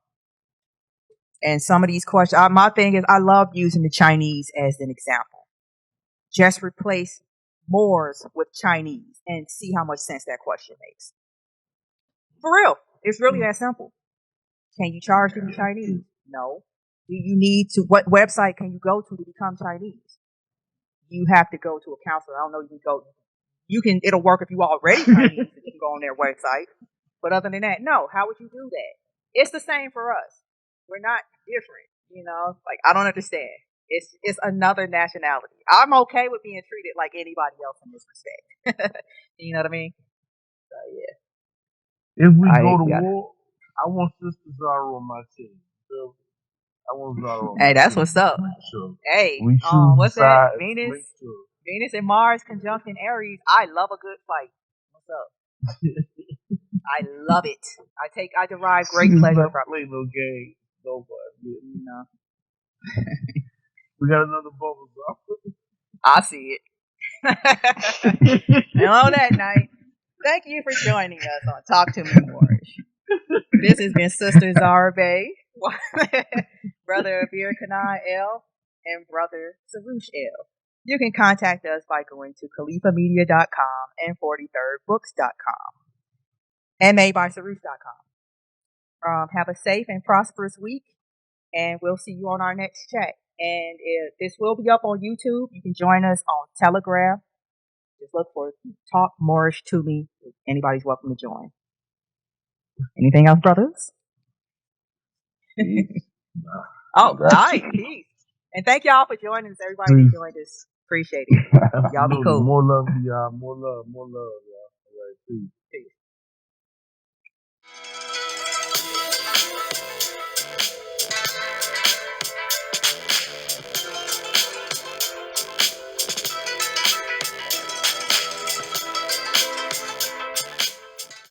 and some of these questions, my thing is I love using the Chinese as an example. Just replace Moors with Chinese and see how much sense that question makes. For real. It's really that simple. Can you charge to be Chinese? No. Do you need to, what website can you go to become Chinese? You have to go to a counselor. I don't know, it'll work if you already Chinese and you can go on their website. But other than that, no. How would you do that? It's the same for us. We're not different, you know? Like, I don't understand. It's another nationality. I'm okay with being treated like anybody else in this respect. You know what I mean? If we I go to got it. war, I want Sister Zahra on my team. Feel me? I want Zahra on Hey, my that's team. what's up. So Hey, we choose what's the that? side. Venus, Make sure. Venus and Mars conjunct in Aries. I love a good fight. What's up? I love it. I derive She great does pleasure not from play no game. Nobody. it. You know, We got another bubble, Zahra. I see it. And on that night, thank you for joining us on Talk to Me Moorish. This has been Sister Zahra Bay, Brother Abir Kanan L, and Brother Sarush L. You can contact us by going to CalifaMedia.com and 43rdbooks.com and madebysarush.com. Have a safe and prosperous week, and we'll see you on our next chat. And this will be up on YouTube. You can join us on Telegram. Just look for Talk Moorish to Me. Anybody's welcome to join. Anything else, brothers? All right, peace. And thank y'all for joining us. Everybody that joined us. Appreciate it. Y'all be cool. More love to y'all. More love, y'all. All right, peace.